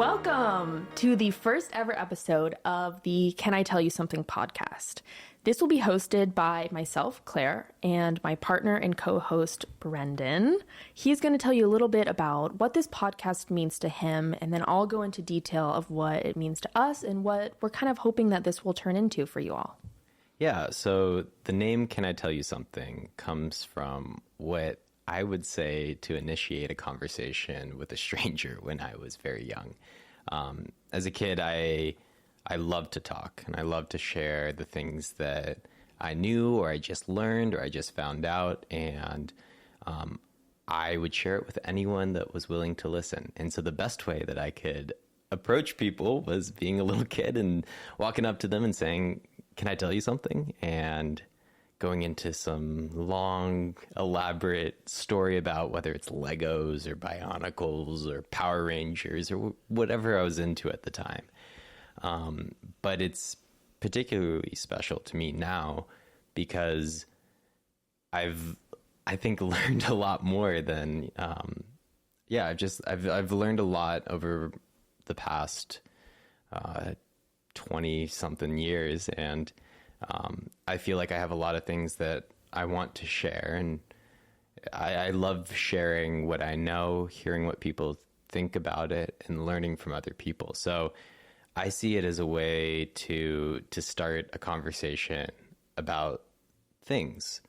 Welcome to the first ever episode of the Can I Tell You Something podcast. This will be hosted by myself, Claire, and my partner and co-host, Brendan. He's going to tell you a little bit about what this podcast means to him, and then I'll go into detail of what it means to us and what we're kind of hoping that this will turn into for you all. Yeah, so the name Can I Tell You Something comes from what I would say to initiate a conversation with a stranger when I was very young. As a kid, I loved to talk, and I loved to share the things that I knew or I just learned or I just found out, and I would share it with anyone that was willing to listen. And so the best way that I could approach people was being a little kid and walking up to them and saying, "Can I tell you something?" And going into some long, elaborate story about whether it's Legos or Bionicles or Power Rangers or whatever I was into at the time. But it's particularly special to me now because I think learned a lot more than, I've learned a lot over the past 20 something years, and I feel like I have a lot of things that I want to share, and I love sharing what I know, hearing what people think about it, and learning from other people. So I see it as a way to start a conversation about things,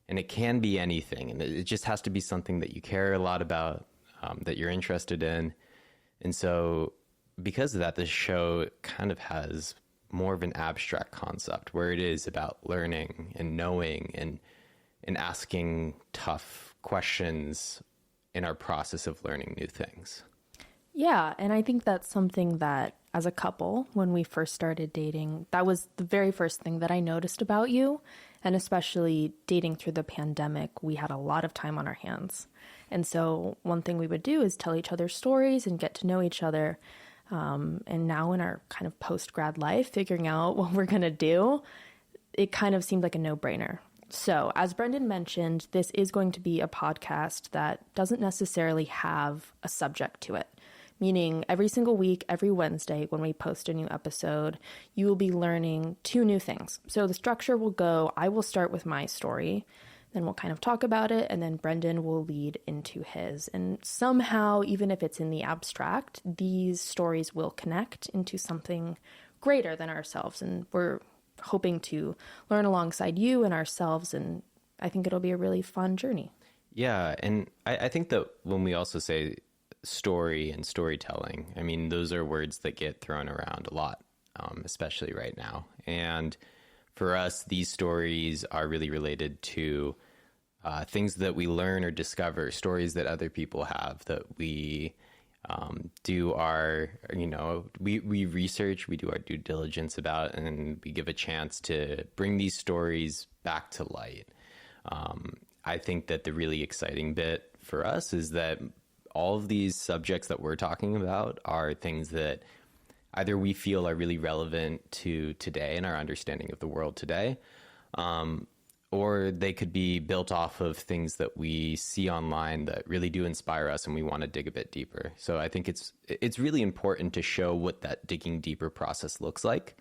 and it can be anything, and it just has to be something that you care a lot about, that you're interested in. And so because of that, this show kind of has more of an abstract concept where it is about learning and knowing and asking tough questions in our process of learning new things. Yeah, and I think that's something that as a couple, when we first started dating, that was the very first thing that I noticed about you. And especially dating through the pandemic, we had a lot of time on our hands. And so one thing we would do is tell each other stories and get to know each other. And now in our kind of post-grad life, figuring out what we're going to do, it kind of seemed like a no-brainer. So as Brendan mentioned, this is going to be a podcast that doesn't necessarily have a subject to it, meaning every single week, every Wednesday, when we post a new episode, you will be learning 2 new things. So the structure will go, I will start with my story, then we'll kind of talk about it, and then Brendan will lead into his. And somehow, even if it's in the abstract, these stories will connect into something greater than ourselves. And we're hoping to learn alongside you and ourselves, and I think it'll be a really fun journey. Yeah, and I think that when we also say story and storytelling, I mean, those are words that get thrown around a lot, especially right now. And for us, these stories are really related to things that we learn or discover, stories that other people have that we do our, we research, we do our due diligence about, and we give a chance to bring these stories back to light. I think that the really exciting bit for us is that all of these subjects that we're talking about are things that either we feel are really relevant to today and our understanding of the world today, or they could be built off of things that we see online that really do inspire us and we want to dig a bit deeper. So I think it's really important to show what that digging deeper process looks like,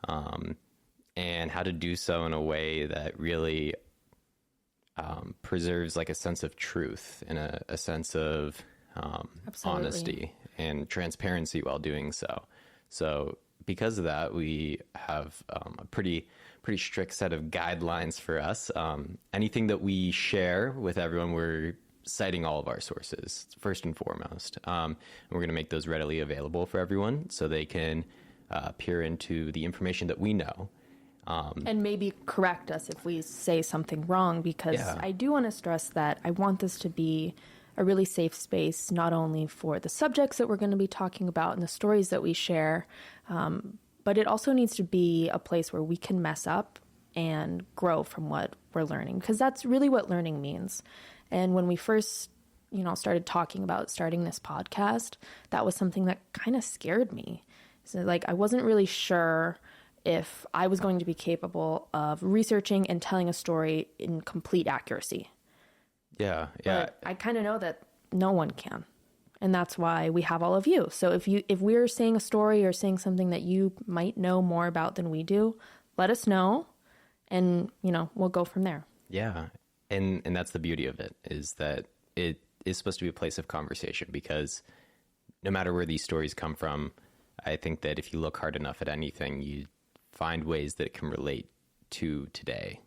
and how to do so in a way that really preserves like a sense of truth and a sense of honesty and transparency while doing so. So because of that, we have a pretty strict set of guidelines for us. Anything that we share with everyone, we're citing all of our sources first and foremost. And we're going to make those readily available for everyone so they can peer into the information that we know. And maybe correct us if we say something wrong, because I do want to stress that I want this to be a really safe space, not only for the subjects that we're going to be talking about and the stories that we share, but it also needs to be a place where we can mess up and grow from what we're learning, because that's really what learning means. And when we first, started talking about starting this podcast, that was something that kind of scared me. So I wasn't really sure if I was going to be capable of researching and telling a story in complete accuracy. Yeah. But I kind of know that no one can. And that's why we have all of you. So if we're saying a story or saying something that you might know more about than we do, let us know, and we'll go from there. Yeah. And that's the beauty of it, is that it is supposed to be a place of conversation, because no matter where these stories come from, I think that if you look hard enough at anything, you find ways that it can relate to today,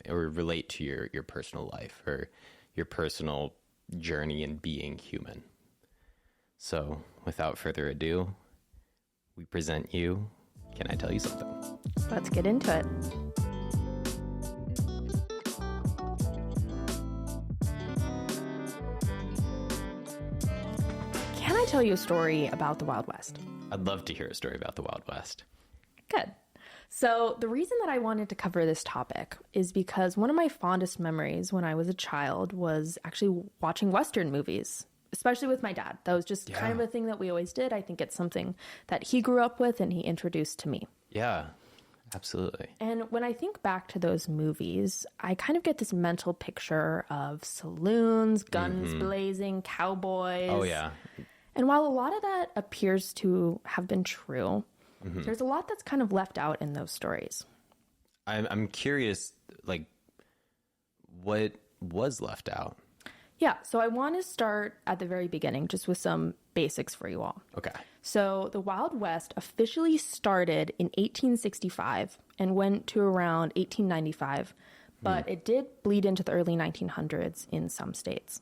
or relate to your personal life or your personal journey in being human. So without further ado, we present you Can I Tell You Something? Let's get into it. Can I tell you a story about the Wild West? I'd love to hear a story about the Wild West. Good. So the reason that I wanted to cover this topic is because one of my fondest memories when I was a child was actually watching Western movies, especially with my dad. That was just kind of a thing that we always did. I think it's something that he grew up with and he introduced to me. Yeah, absolutely. And when I think back to those movies, I kind of get this mental picture of saloons, guns blazing, cowboys. Oh, yeah. And while a lot of that appears to have been true, there's a lot that's kind of left out in those stories. I'm curious, like, what was left out? Yeah, so I want to start at the very beginning, just with some basics for you all. Okay. So the Wild West officially started in 1865 and went to around 1895, but it did bleed into the early 1900s in some states.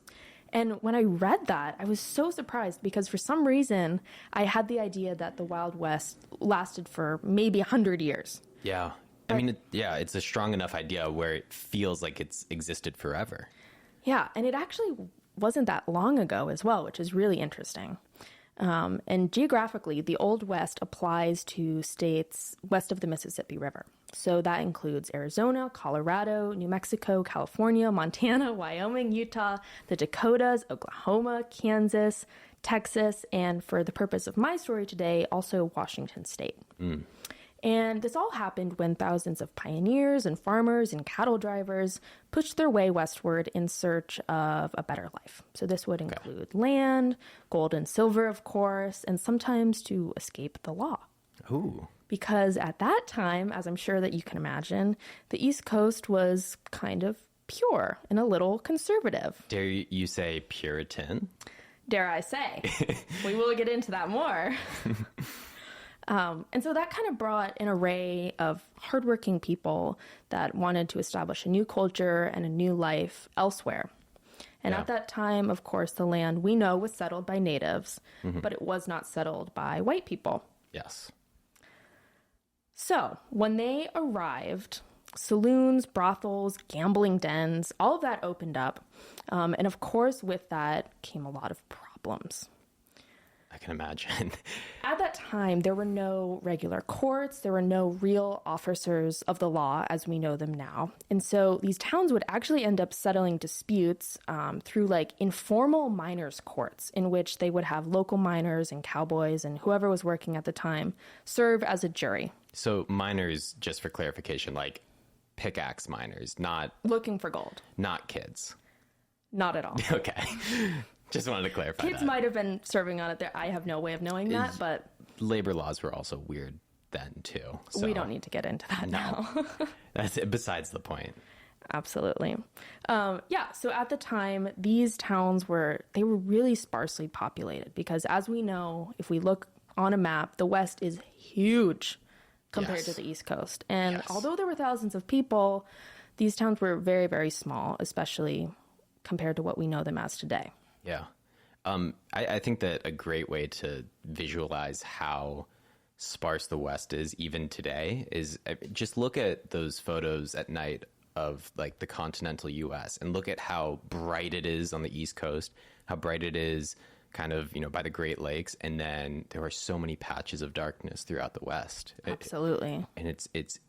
And when I read that, I was so surprised because for some reason, I had the idea that the Wild West lasted for maybe 100 years. Yeah. I mean, it's a strong enough idea where it feels like it's existed forever. Yeah, and it actually wasn't that long ago as well, which is really interesting. And geographically, the Old West applies to states west of the Mississippi River. So that includes Arizona, Colorado, New Mexico, California, Montana, Wyoming, Utah, the Dakotas, Oklahoma, Kansas, Texas, and for the purpose of my story today, also Washington State. And this all happened when thousands of pioneers and farmers and cattle drivers pushed their way westward in search of a better life. So this would include land, gold and silver, of course, and sometimes to escape the law. Ooh. Because at that time, as I'm sure that you can imagine, the East Coast was kind of pure and a little conservative. Dare you say Puritan? Dare I say. We will get into that more. And so that kind of brought an array of hardworking people that wanted to establish a new culture and a new life elsewhere. And at that time, of course, the land we know was settled by natives, but it was not settled by white people. Yes. So when they arrived, saloons, brothels, gambling dens, all of that opened up. And of course, with that came a lot of problems. I can imagine. At that time, there were no regular courts. There were no real officers of the law as we know them now. And so these towns would actually end up settling disputes through like informal miners' courts in which they would have local miners and cowboys and whoever was working at the time serve as a jury. So miners, just for clarification, like pickaxe miners, not Looking for gold. not kids. Not at all. Okay. Just wanted to clarify Kids that. might have been serving on it there. I have no way of knowing that, but Labor laws were also weird then too. So we don't need to get into that now. That's besides the point. Absolutely. So at the time, these towns were really sparsely populated because as we know, if we look on a map, the West is huge compared to the East Coast. And although there were thousands of people, these towns were very, very small, especially compared to what we know them as today. Yeah. I think that a great way to visualize how sparse the West is even today is just look at those photos at night of like the continental US and look at how bright it is on the East Coast, how bright it is kind of, by the Great Lakes. And then there are so many patches of darkness throughout the West. Absolutely. And it's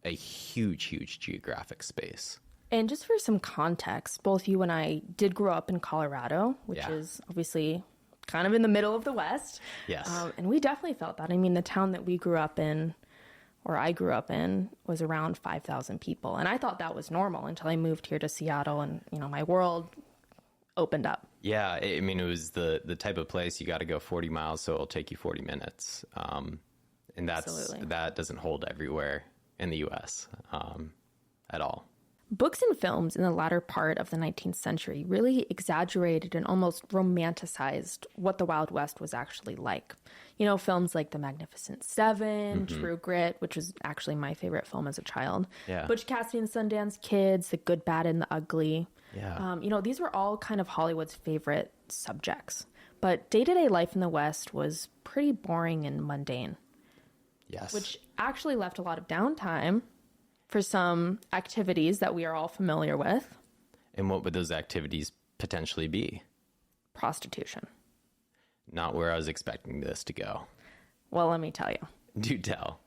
a huge, huge geographic space. And just for some context, both you and I did grow up in Colorado, which is obviously kind of in the middle of the West. Yes. And we definitely felt that. I mean, the town that we grew up in, or I grew up in, was around 5,000 people. And I thought that was normal until I moved here to Seattle and, my world opened up. Yeah, I mean, it was the type of place you got to go 40 miles, so it'll take you 40 minutes. And Absolutely. that doesn't hold everywhere in the U.S. At all. Books and films in the latter part of the 19th century really exaggerated and almost romanticized what the Wild West was actually like. You know, films like The Magnificent Seven, True Grit, which was actually my favorite film as a child, Yeah. Butch Cassidy and the Sundance Kids, The Good, Bad, and the Ugly. Yeah. You know, these were all kind of Hollywood's favorite subjects. But day-to-day life in the West was pretty boring and mundane, Yes. which actually left a lot of downtime for some activities that we are all familiar with. And what would those activities potentially be? Prostitution. Not where I was expecting this to go. Well, let me tell you. Do tell.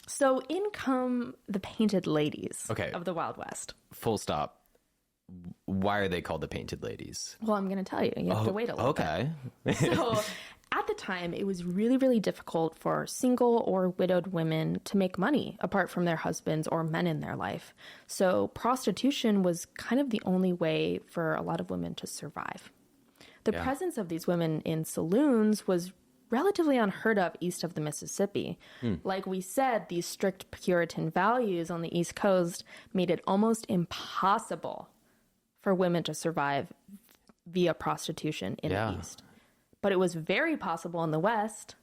So in come the painted ladies Okay. of the Wild West. Full stop. Why are they called the Painted Ladies? Well, I'm going to tell you. You have to wait a little Okay. bit. So at the time, it was really, really difficult for single or widowed women to make money apart from their husbands or men in their life. So prostitution was kind of the only way for a lot of women to survive. The Yeah. presence of these women in saloons was relatively unheard of east of the Mississippi. Like we said, these strict Puritan values on the East Coast made it almost impossible for women to survive via prostitution in Yeah. the East. But it was very possible in the West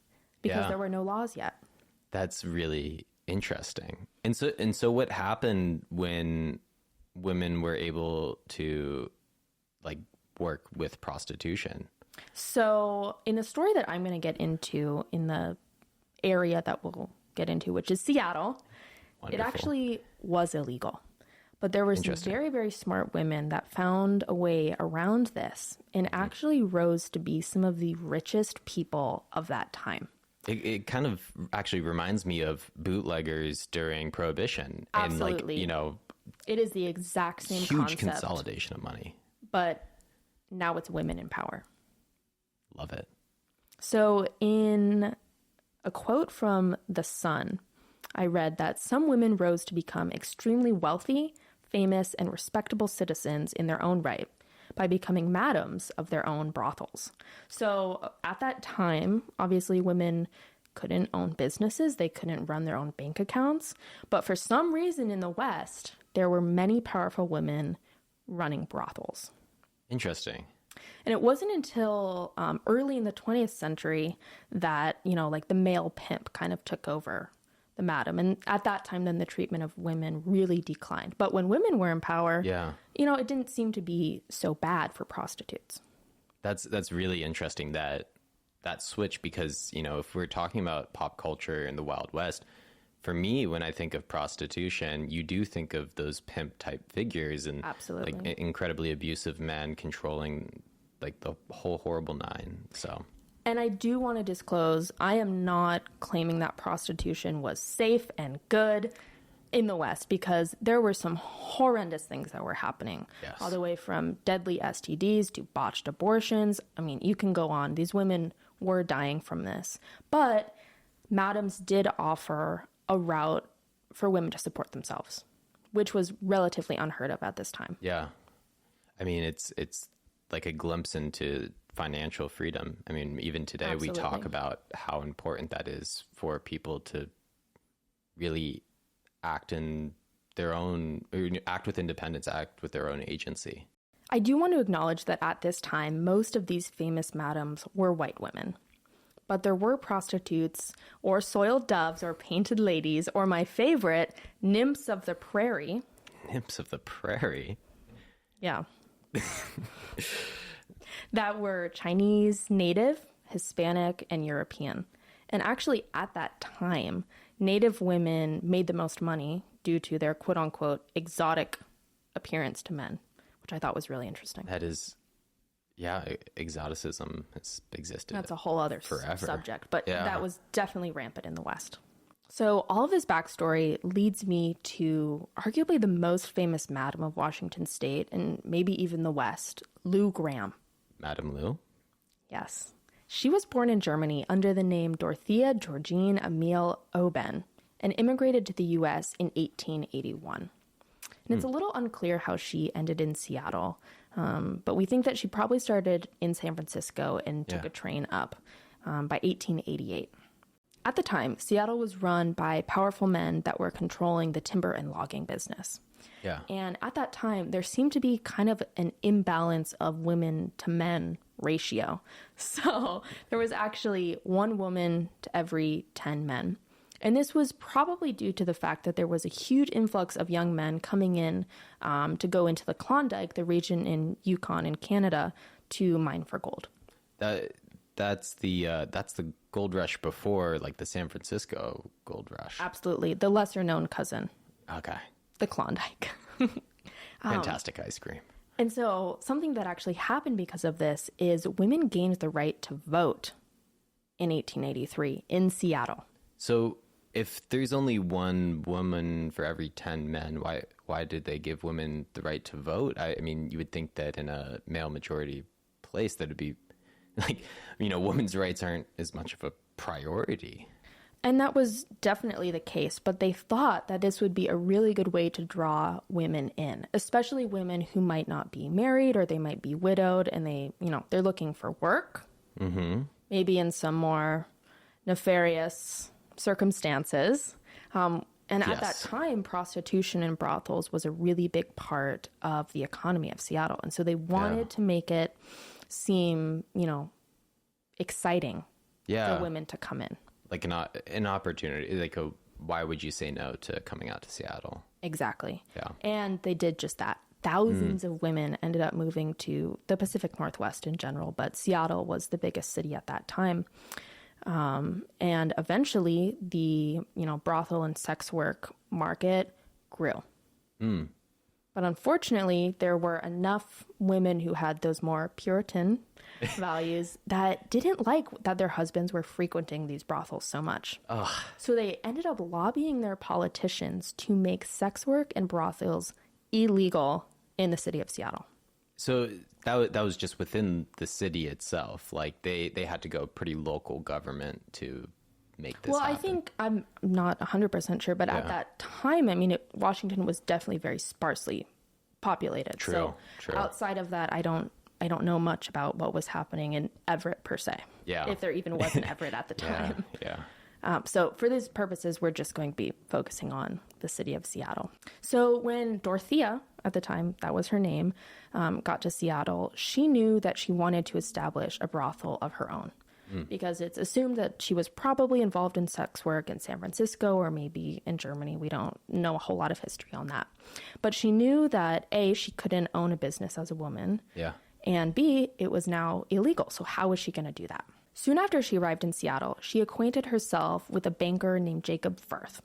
because Yeah. there were no laws yet. That's really interesting. And so what happened when women were able to like work with prostitution? So in the story that I'm going to get into in the area that we'll get into, which is Seattle, Wonderful. it actually was illegal. But there were some Interesting. very, very smart women that found a way around this and actually rose to be some of the richest people of that time. It kind of actually reminds me of bootleggers during Prohibition. And Absolutely. like, you know, It is the exact same huge concept, consolidation of money. but now it's women in power. Love it. So in a quote from The Sun, I read that some women rose to become extremely wealthy, famous, and respectable citizens in their own right by becoming madams of their own brothels. So at that time, obviously women couldn't own businesses, they couldn't run their own bank accounts, but for some reason in the West, there were many powerful women running brothels. Interesting. And it wasn't until early in the 20th century that, you know, like the male pimp kind of took over the madam. And at that time, then the treatment of women really declined. But when women were in power, Yeah. you know, it didn't seem to be so bad for prostitutes. That's really interesting that switch, because, you know, if we're talking about pop culture in the Wild West, for me, when I think of prostitution, you do think of those pimp type figures and Absolutely. like incredibly abusive men controlling like the whole horrible nine. So And I do want to disclose, I am not claiming that prostitution was safe and good in the West, because there were some horrendous things that were happening. Yes. All the way from deadly STDs to botched abortions. I mean, you can go on. These women were dying from this. But madams did offer a route for women to support themselves, which was relatively unheard of at this time. yeah, I mean, it's like a glimpse into financial freedom. I mean, even today we talk Absolutely. about how important that is for people to really act in their own, or act with independence, act with their own agency. I do want to acknowledge that at this time, most of these famous madams were white women. But there were prostitutes, or soiled doves, or painted ladies, or my favorite, nymphs of the prairie. Nymphs of the prairie. Yeah. That were Chinese, native, Hispanic, and European. And actually, at that time, native women made the most money due to their quote unquote exotic appearance to men, which I thought was really interesting. That is, yeah, exoticism has existed. That's a whole other forever. subject, but Yeah. that was definitely rampant in the West. So all of this backstory leads me to arguably the most famous madam of Washington State and maybe even the West, Lou Graham. Madame Lou? Yes. She was born in Germany under the name Dorothea Georgine Emile Oben and immigrated to the U.S. in 1881. And it's a little unclear how she ended in Seattle, but we think that she probably started in San Francisco and took a train up by 1888. At the time, Seattle was run by powerful men that were controlling the timber and logging business. Yeah. And at that time, there seemed to be kind of an imbalance of women to men ratio. So there was actually 1 woman to every 10 men. And this was probably due to the fact that there was a huge influx of young men coming in to go into the Klondike, the region in Yukon in Canada, to mine for gold. That's the gold rush before, like, the San Francisco gold rush. Absolutely. The lesser known cousin. Okay. The Klondike. Fantastic ice cream. And so something that actually happened because of this is women gained the right to vote in 1883 in Seattle. So if there's only 1 woman for every 10 men, why did they give women the right to vote? I mean, you would think that in a male majority place that it'd be like, women's rights aren't as much of a priority. And that was definitely the case, but they thought that this would be a really good way to draw women in, especially women who might not be married or they might be widowed and they're looking for work, maybe in some more nefarious circumstances. And at that time, prostitution and brothels was a really big part of the economy of Seattle. And so they wanted to make it seem, exciting for women to come in. Like an opportunity, like why would you say no to coming out to Seattle? Exactly. Yeah. And they did just that. Thousands of women ended up moving to the Pacific Northwest in general, but Seattle was the biggest city at that time. And eventually the, brothel and sex work market grew. But unfortunately, there were enough women who had those more Puritan values that didn't like that their husbands were frequenting these brothels so much. Ugh. So they ended up lobbying their politicians to make sex work and brothels illegal in the city of Seattle. So that was just within the city itself. Like they had to go pretty local government to make this happen. I think I'm not 100% sure, but at that time, Washington was definitely very sparsely populated. True. Outside of that, I don't know much about what was happening in Everett per se. Yeah. If there even was an Everett at the time. Yeah. So for these purposes, we're just going to be focusing on the city of Seattle. So when Dorothea, at the time, that was her name, got to Seattle, she knew that she wanted to establish a brothel of her own. Because it's assumed that she was probably involved in sex work in San Francisco or maybe in Germany. We don't know a whole lot of history on that. But she knew that, A, she couldn't own a business as a woman. Yeah. And B, it was now illegal. So how was she going to do that? Soon after she arrived in Seattle, she acquainted herself with a banker named Jacob Firth.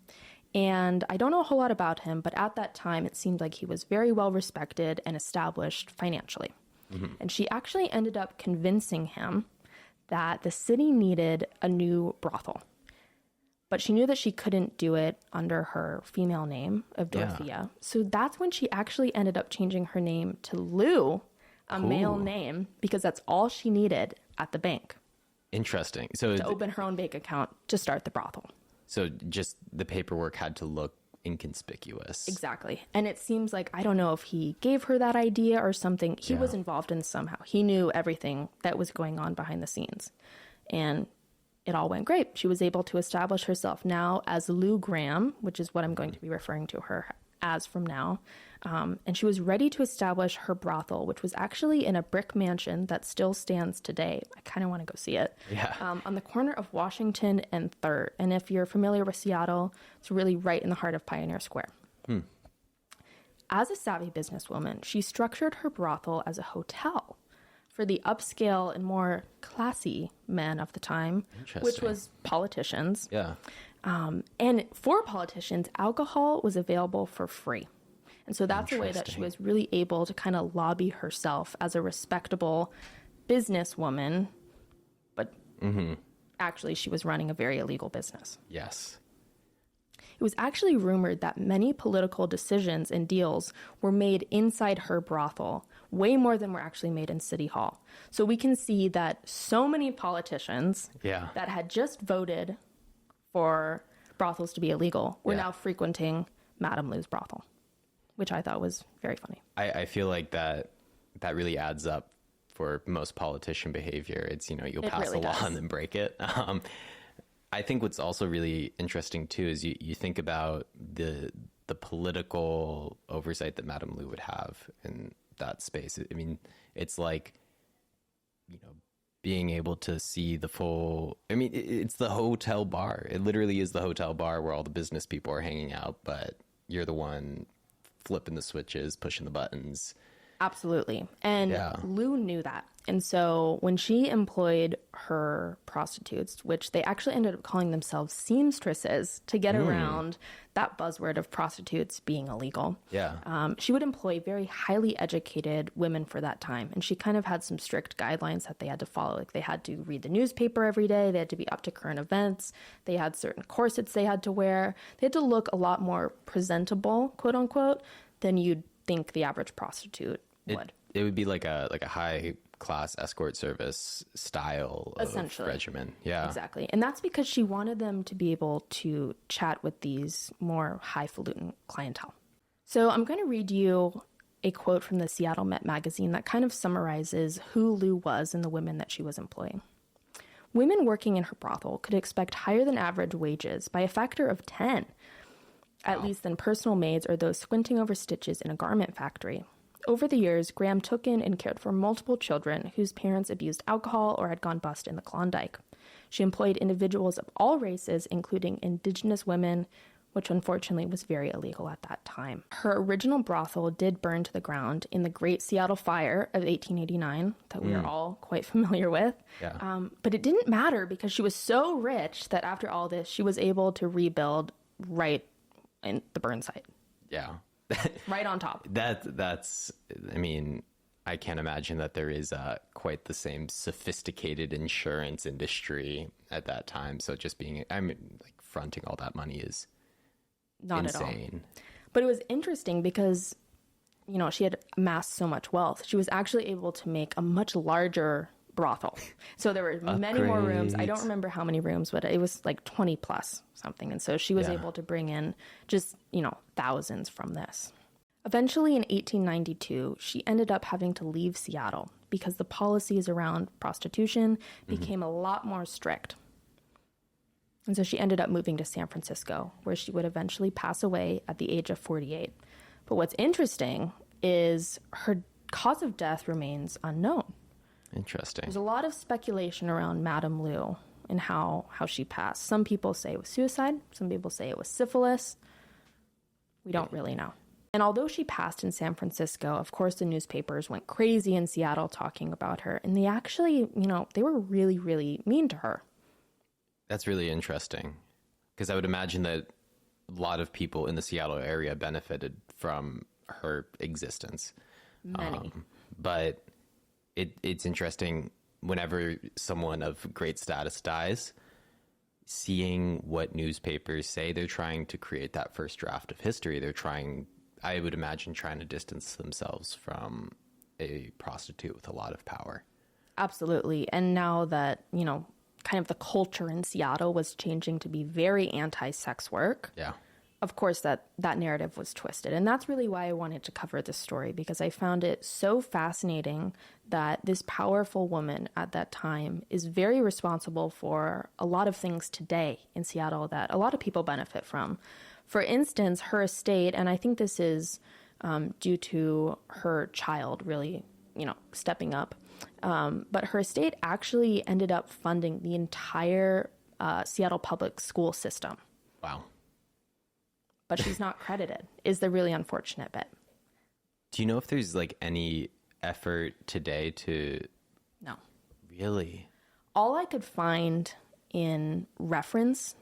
And I don't know a whole lot about him, but at that time, it seemed like he was very well respected and established financially. And she actually ended up convincing him that the city needed a new brothel. But she knew that she couldn't do it under her female name of Dorothea. Yeah. So that's when she actually ended up changing her name to Lou, a male name, because that's all she needed at the bank. Interesting. So to open her own bank account to start the brothel. So just the paperwork had to look inconspicuous. Exactly. And it seems like, I don't know if he gave her that idea or something. He was involved in somehow. He knew everything that was going on behind the scenes. And it all went great. She was able to establish herself now as Lou Graham, which is what I'm going to be referring to her as from now. And she was ready to establish her brothel, which was actually in a brick mansion that still stands today. I kind of want to go see it. Yeah. On the corner of Washington and 3rd. And if you're familiar with Seattle, it's really right in the heart of Pioneer Square. As a savvy businesswoman, she structured her brothel as a hotel for the upscale and more classy men of the time, which was politicians. Yeah. And for politicians, alcohol was available for free. And so that's a way that she was really able to kind of lobby herself as a respectable businesswoman, but actually she was running a very illegal business. Yes. It was actually rumored that many political decisions and deals were made inside her brothel, way more than were actually made in City Hall. So we can see that so many politicians that had just voted for brothels to be illegal were now frequenting Madame Lou's brothel. which I thought was very funny. I feel like that really adds up for most politician behavior. It's, you'll pass really a law does. and then break it. I think what's also really interesting too is you think about the political oversight that Madame Lou would have in that space. I mean, it's like, being able to see the full, I mean, it's the hotel bar. It literally is the hotel bar where all the business people are hanging out, but you're the one flipping the switches, pushing the buttons. Absolutely. And Yeah. Lou knew that. And so when she employed her prostitutes, which they actually ended up calling themselves seamstresses to get around that buzzword of prostitutes being illegal. Yeah. She would employ very highly educated women for that time. And she kind of had some strict guidelines that they had to follow. Like they had to read the newspaper every day. They had to be up to current events. They had certain corsets they had to wear. They had to look a lot more presentable, quote unquote, than you'd think the average prostitute would. It would be like a high class escort service style of Essentially. regimen. Yeah. Exactly. And that's because she wanted them to be able to chat with these more highfalutin clientele. So I'm going to read you a quote from the Seattle Met magazine that kind of summarizes who Lou was and the women that she was employing. Women working in her brothel could expect higher than average wages by a factor of 10, at least than personal maids or those squinting over stitches in a garment factory. Over the years, Graham took in and cared for multiple children whose parents abused alcohol or had gone bust in the Klondike. She employed individuals of all races, including indigenous women, which unfortunately was very illegal at that time. Her original brothel did burn to the ground in the Great Seattle Fire of 1889 that we are all quite familiar with. Yeah. But it didn't matter because she was so rich that after all this, she was able to rebuild right in the burn site. Yeah. Right on top. That's, I mean, I can't imagine that there is quite the same sophisticated insurance industry at that time. So just like fronting all that money is Not at all. insane. But it was interesting because, she had amassed so much wealth. She was actually able to make a much larger brothel. So there were many more rooms. I don't remember how many rooms, but it was like 20 plus something. And so she was able to bring in just, thousands from this. Eventually in 1892, she ended up having to leave Seattle because the policies around prostitution became a lot more strict. And so she ended up moving to San Francisco, where she would eventually pass away at the age of 48. But what's interesting is her cause of death remains unknown. Interesting. There's a lot of speculation around Madame Lou and how she passed. Some people say it was suicide. Some people say it was syphilis. We don't really know. And although she passed in San Francisco, of course, the newspapers went crazy in Seattle talking about her. And they actually, they were really, really mean to her. That's really interesting because I would imagine that a lot of people in the Seattle area benefited from her existence. Many. But it's interesting whenever someone of great status dies, seeing what newspapers say. They're trying to create that first draft of history. I would imagine, trying to distance themselves from a prostitute with a lot of power. Absolutely. And now that, kind of the culture in Seattle was changing to be very anti-sex work. Yeah. Of course, that narrative was twisted. And that's really why I wanted to cover this story, because I found it so fascinating that this powerful woman at that time is very responsible for a lot of things today in Seattle that a lot of people benefit from. For instance, her estate, and I think this is due to her child really, stepping up. But her estate actually ended up funding the entire Seattle public school system. Wow. But she's not credited, is the really unfortunate bit. Do you know if there's like any effort today to... No. Really? All I could find in reference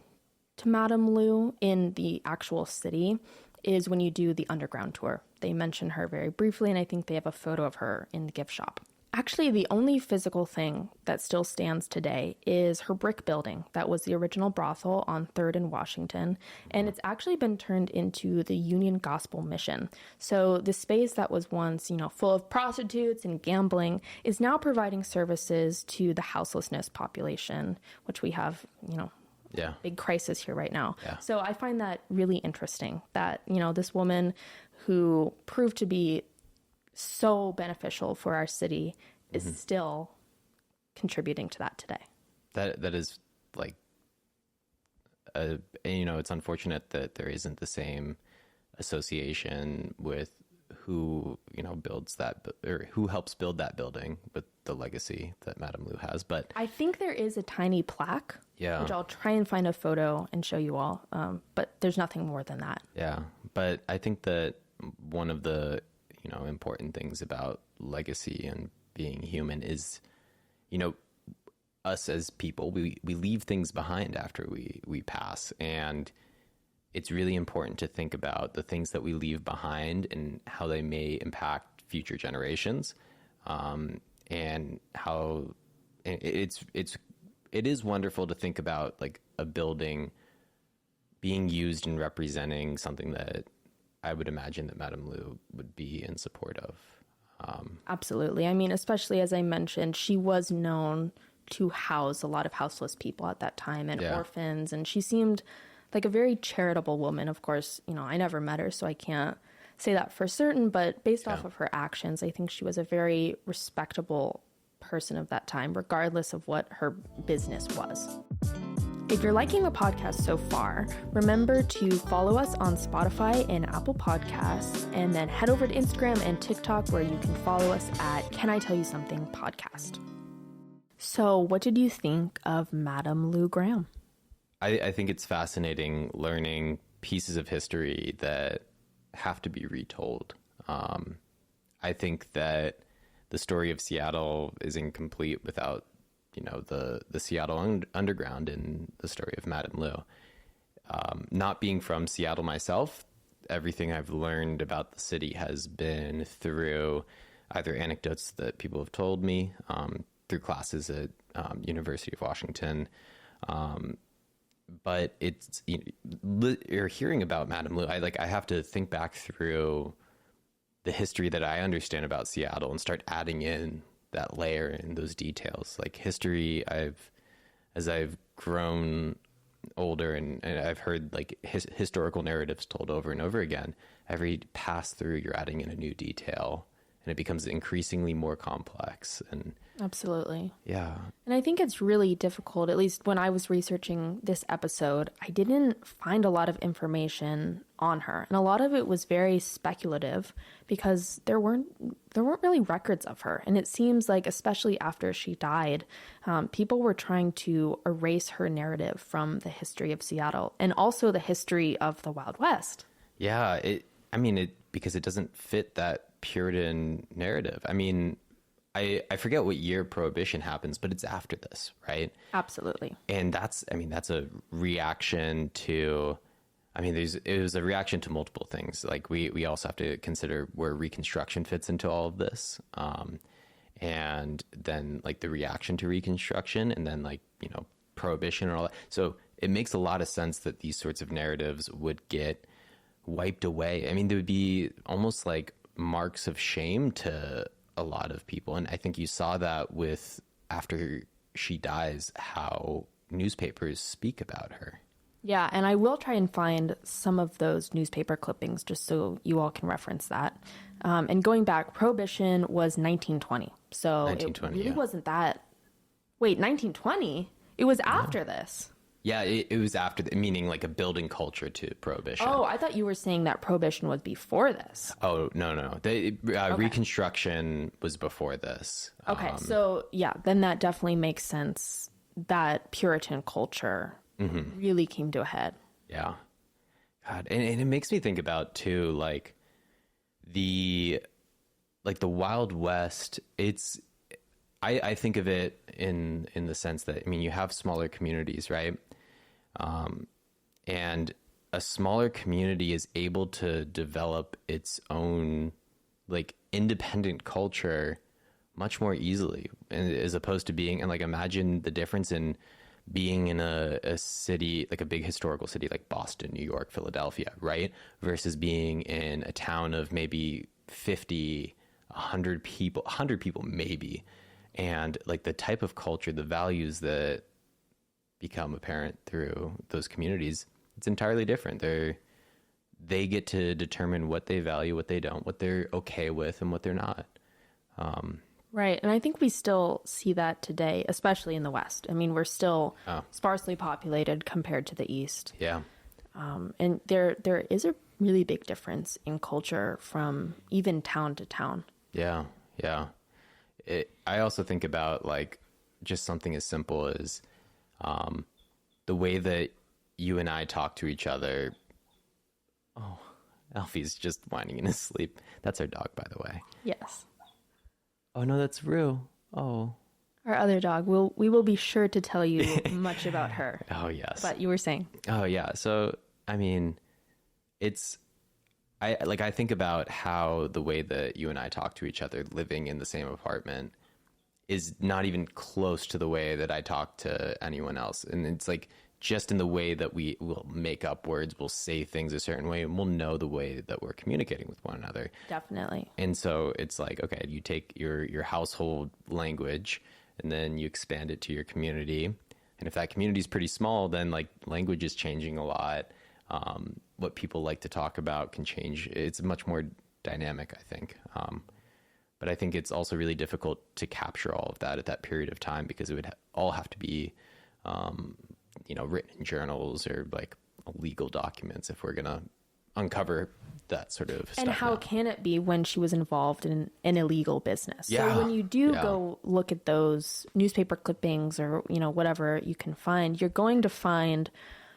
to Madame Lou in the actual city is when you do the underground tour. They mention her very briefly, and I think they have a photo of her in the gift shop. Actually, the only physical thing that still stands today is her brick building. That was the original brothel on 3rd and Washington, and it's actually been turned into the Union Gospel Mission. So the space that was once, full of prostitutes and gambling is now providing services to the houselessness population, which we have, big crisis here right now. Yeah. So I find that really interesting that, this woman who proved to be so beneficial for our city is still contributing to that today. That is like, it's unfortunate that there isn't the same association with who, builds that, or who helps build that building with the legacy that Madame Lou has. But I think there is a tiny plaque, yeah, which I'll try and find a photo and show you all. But there's nothing more than that. Yeah. But I think that one of the, important things about legacy and being human is, us as people, we leave things behind after we pass. And it's really important to think about the things that we leave behind and how they may impact future generations. And how it is wonderful to think about like a building being used and representing something that I would imagine that Madame Lou would be in support of. Absolutely. I mean, especially as I mentioned, she was known to house a lot of houseless people at that time and orphans. And she seemed like a very charitable woman. Of course, I never met her, so I can't say that for certain. But based off of her actions, I think she was a very respectable person of that time, regardless of what her business was. If you're liking the podcast so far, remember to follow us on Spotify and Apple Podcasts, and then head over to Instagram and TikTok where you can follow us at Can I Tell You Something Podcast. So what did you think of Madame Lou Graham? I think it's fascinating learning pieces of history that have to be retold. I think that the story of Seattle is incomplete without the Seattle Underground and the story of Madame Lou. Not being from Seattle myself, everything I've learned about the city has been through either anecdotes that people have told me, through classes at University of Washington. But it's, you're hearing about Madame Lou. I have to think back through the history that I understand about Seattle and start adding in that layer and those details. Like history, as I've grown older and I've heard like historical narratives told over and over again, every pass through you're adding in a new detail and it becomes increasingly more complex. And absolutely. Yeah. And I think it's really difficult, at least when I was researching this episode, I didn't find a lot of information on her. And a lot of it was very speculative because there weren't really records of her. And it seems like, especially after she died, people were trying to erase her narrative from the history of Seattle and also the history of the Wild West. Yeah. Because it doesn't fit that Puritan narrative. I mean, I forget what year Prohibition happens, but it's after this, right? Absolutely. And that's a reaction to, it was a reaction to multiple things. Like we also have to consider where Reconstruction fits into all of this. And then like the reaction to Reconstruction and then Prohibition and all that. So it makes a lot of sense that these sorts of narratives would get wiped away. I mean, there would be almost like marks of shame to a lot of people. And I think you saw that with after she dies, how newspapers speak about her. Yeah, and I will try and find some of those newspaper clippings just so you all can reference that. And going back, Prohibition was 1920. So 1920, it really wasn't that... Wait, 1920? It was after this. Yeah, it was after, meaning like a building culture to Prohibition. Oh, I thought you were saying that Prohibition was before this. Oh, no. Okay. Reconstruction was before this. Okay, so yeah, then that definitely makes sense that Puritan culture really came to a head. Yeah. God, and it makes me think about, too, like the Wild West, I think of it in the sense that, you have smaller communities, right? And a smaller community is able to develop its own like independent culture much more easily, as opposed to being, and like imagine the difference in being in a city, like a big historical city like Boston, New York, Philadelphia, right? Versus being in a town of maybe 50, 100 people maybe. And like the type of culture, the values that become apparent through those communities, it's entirely different. they get to determine what they value, what they don't, what they're okay with, and what they're not. Right. And I think we still see that today, especially in the West. I mean, we're still sparsely populated compared to the East. Yeah. And there is a really big difference in culture from even town to town. Yeah. Yeah. I also think about like just something as simple as the way that you and I talk to each other. Oh, Alfie's just whining in his sleep. That's our dog, by the way. Yes. Oh, no, that's Rue. Oh. Our other dog, we will be sure to tell you much about her. Oh, yes. But you were saying. Oh, yeah. So, I mean, I think about how the way that you and I talk to each other living in the same apartment is not even close to the way that I talk to anyone else. And it's like just in the way that we will make up words, we'll say things a certain way, and we'll know the way that we're communicating with one another. Definitely. And so it's like, okay, you take your household language and then you expand it to your community. And if that community is pretty small, then like language is changing a lot. What people like to talk about can change. It's much more dynamic, I think. But I think it's also really difficult to capture all of that at that period of time because it would all have to be, written in journals or like legal documents if we're going to uncover that sort of stuff. And how can it be when she was involved in an illegal business? Yeah. So when you do go look at those newspaper clippings or, whatever you can find, you're going to find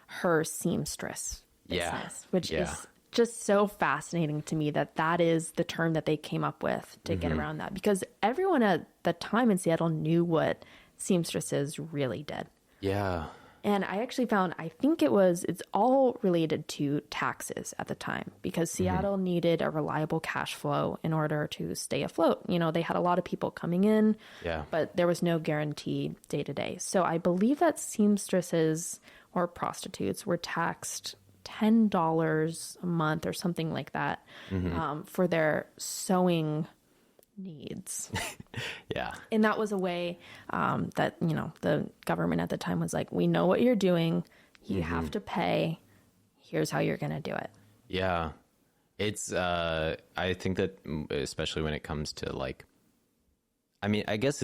her seamstress business, which is just so fascinating to me that is the term that they came up with to get around that, because everyone at the time in Seattle knew what seamstresses really did. Yeah. And I actually found, I think it's all related to taxes at the time, because Seattle needed a reliable cash flow in order to stay afloat. They had a lot of people coming in, but there was no guarantee day to day. So I believe that seamstresses or prostitutes were taxed $10 a month or something like that for their sewing needs. Yeah. And that was a way that, the government at the time was like, we know what you're doing. You have to pay. Here's how you're going to do it. Yeah. It's, I think that especially when it comes to like, I mean, I guess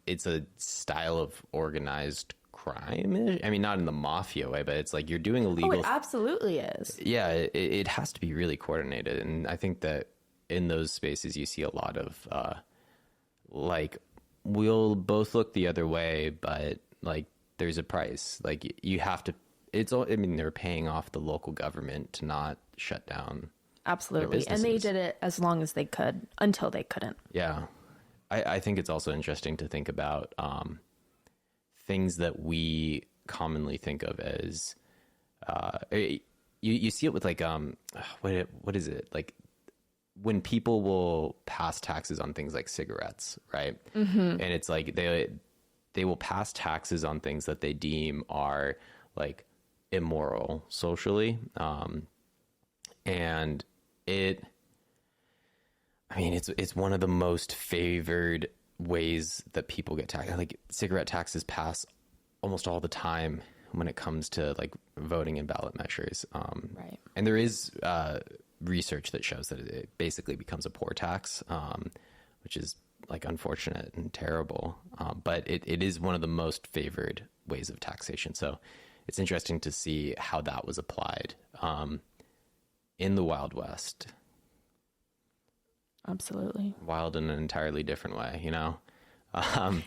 it's a style of organized crime. I mean, not in the mafia way, but it's like you're doing illegal. Oh, it absolutely is. Yeah. It has to be really coordinated. And I think that in those spaces, you see a lot of, like, we'll both look the other way, but like, there's a price. Like, you have to, they're paying off the local government to not shut down. Absolutely. And they did it as long as they could until they couldn't. Yeah. I think it's also interesting to think about things that we commonly think of as, you see it with like, what is it? Like, when people will pass taxes on things like cigarettes, right? And it's like they will pass taxes on things that they deem are like immoral socially. And it's one of the most favored ways that people get taxed. Like cigarette taxes pass almost all the time when it comes to like voting and ballot measures. Right. And there is, research that shows that it basically becomes a poor tax, which is like unfortunate and terrible. But it is one of the most favored ways of taxation. So it's interesting to see how that was applied in the Wild West. Absolutely. Wild in an entirely different way,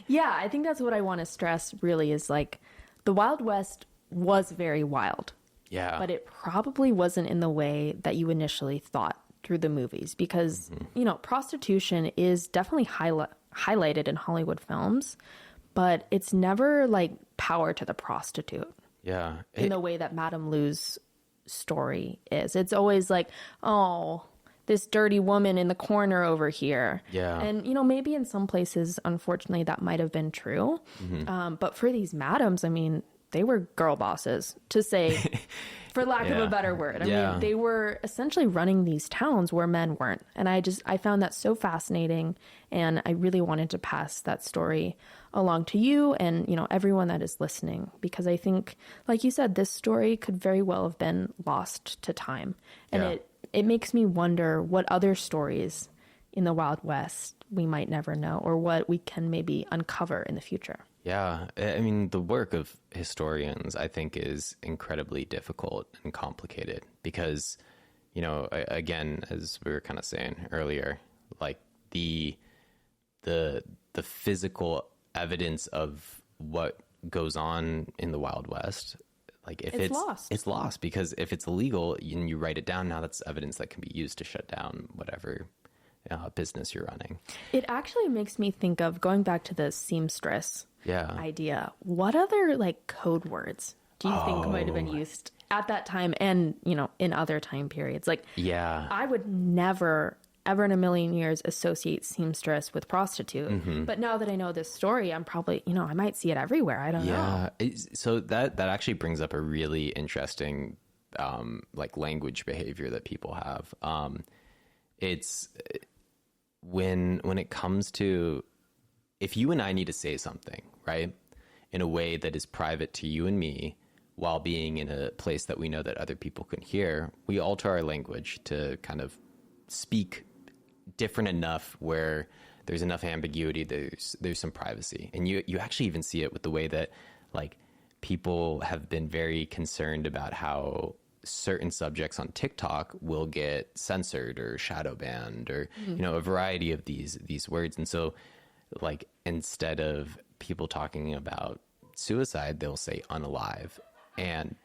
Yeah, I think that's what I want to stress really is like the Wild West was very wild. Yeah. But it probably wasn't in the way that you initially thought through the movies because, prostitution is definitely highlighted in Hollywood films, but it's never like power to the prostitute. Yeah. In the way that Madame Lou's story is. It's always like, oh, this dirty woman in the corner over here. Yeah. And, maybe in some places, unfortunately, that might have been true. But for these madams, I mean, they were girl bosses, to say for lack of a better word. I mean, they were essentially running these towns where men weren't. And I found that so fascinating. And I really wanted to pass that story along to you and, everyone that is listening, because I think, like you said, this story could very well have been lost to time. And it makes me wonder what other stories in the Wild West we might never know, or what we can maybe uncover in the future. Yeah. I mean, the work of historians, I think, is incredibly difficult and complicated because, again, as we were kind of saying earlier, like the physical evidence of what goes on in the Wild West, like if it's lost because if it's illegal and you write it down, now that's evidence that can be used to shut down whatever business you're running. It actually makes me think of going back to the seamstress idea. What other code words do you think might have been used at that time and, in other time periods? I would never, ever in a million years associate seamstress with prostitute. Mm-hmm. But now that I know this story, I'm probably, I might see it everywhere. I don't know. Yeah. So that actually brings up a really interesting, language behavior that people have. It's when it comes to, if you and I need to say something, right, in a way that is private to you and me, while being in a place that we know that other people can hear, we alter our language to kind of speak different enough where there's enough ambiguity, there's some privacy. And you actually even see it with the way that people have been very concerned about how certain subjects on TikTok will get censored or shadow banned or, a variety of these words. And so instead of people talking about suicide, they'll say unalive. And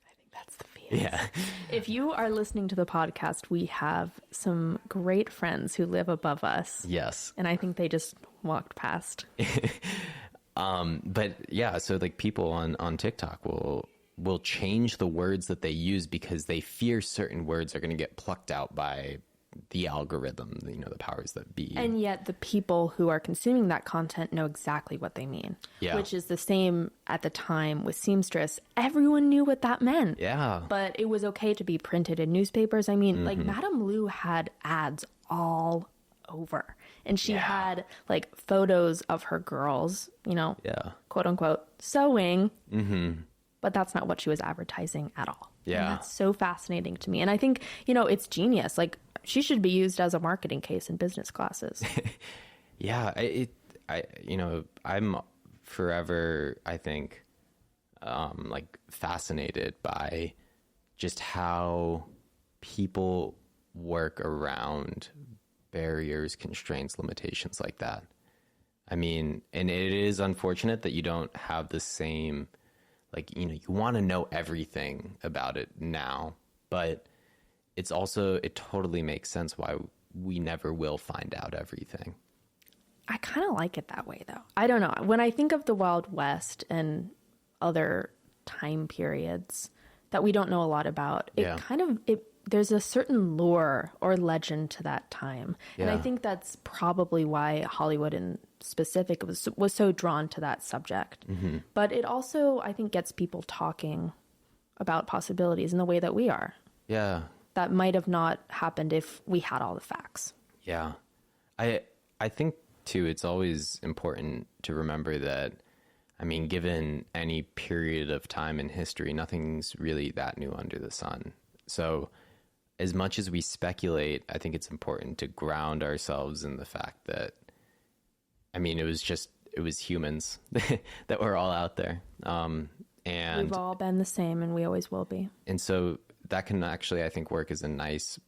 I think that's the fear. Yeah. If you are listening to the podcast, we have some great friends who live above us. Yes. And I think they just walked past. But yeah, so people on TikTok will change the words that they use because they fear certain words are going to get plucked out by the algorithm, the powers that be. And yet the people who are consuming that content know exactly what they mean. Yeah. Which is the same at the time with seamstress. Everyone knew what that meant. Yeah. But it was okay to be printed in newspapers. I mean, Madame Lou had ads all over. And she had photos of her girls, quote unquote, sewing. Mm-hmm. But that's not what she was advertising at all. Yeah. And that's so fascinating to me. And I think, it's genius. She should be used as a marketing case in business classes. Yeah. I'm forever, I think, fascinated by just how people work around barriers, constraints, limitations like that. I mean, and it is unfortunate that you don't have the same, you want to know everything about it now, but it totally makes sense why we never will find out everything. I kind of like it that way, though. I don't know. When I think of the Wild West and other time periods that we don't know a lot about, there's a certain lore or legend to that time. Yeah. And I think that's probably why Hollywood in specific was so drawn to that subject. Mm-hmm. But it also, I think, gets people talking about possibilities in the way that we are. Yeah. That might have not happened if we had all the facts. Yeah. I think, too, it's always important to remember that, I mean, given any period of time in history, nothing's really that new under the sun. So as much as we speculate, I think it's important to ground ourselves in the fact that, I mean, it was humans that were all out there. And we've all been the same and we always will be. And so that can actually, I think, work as a nice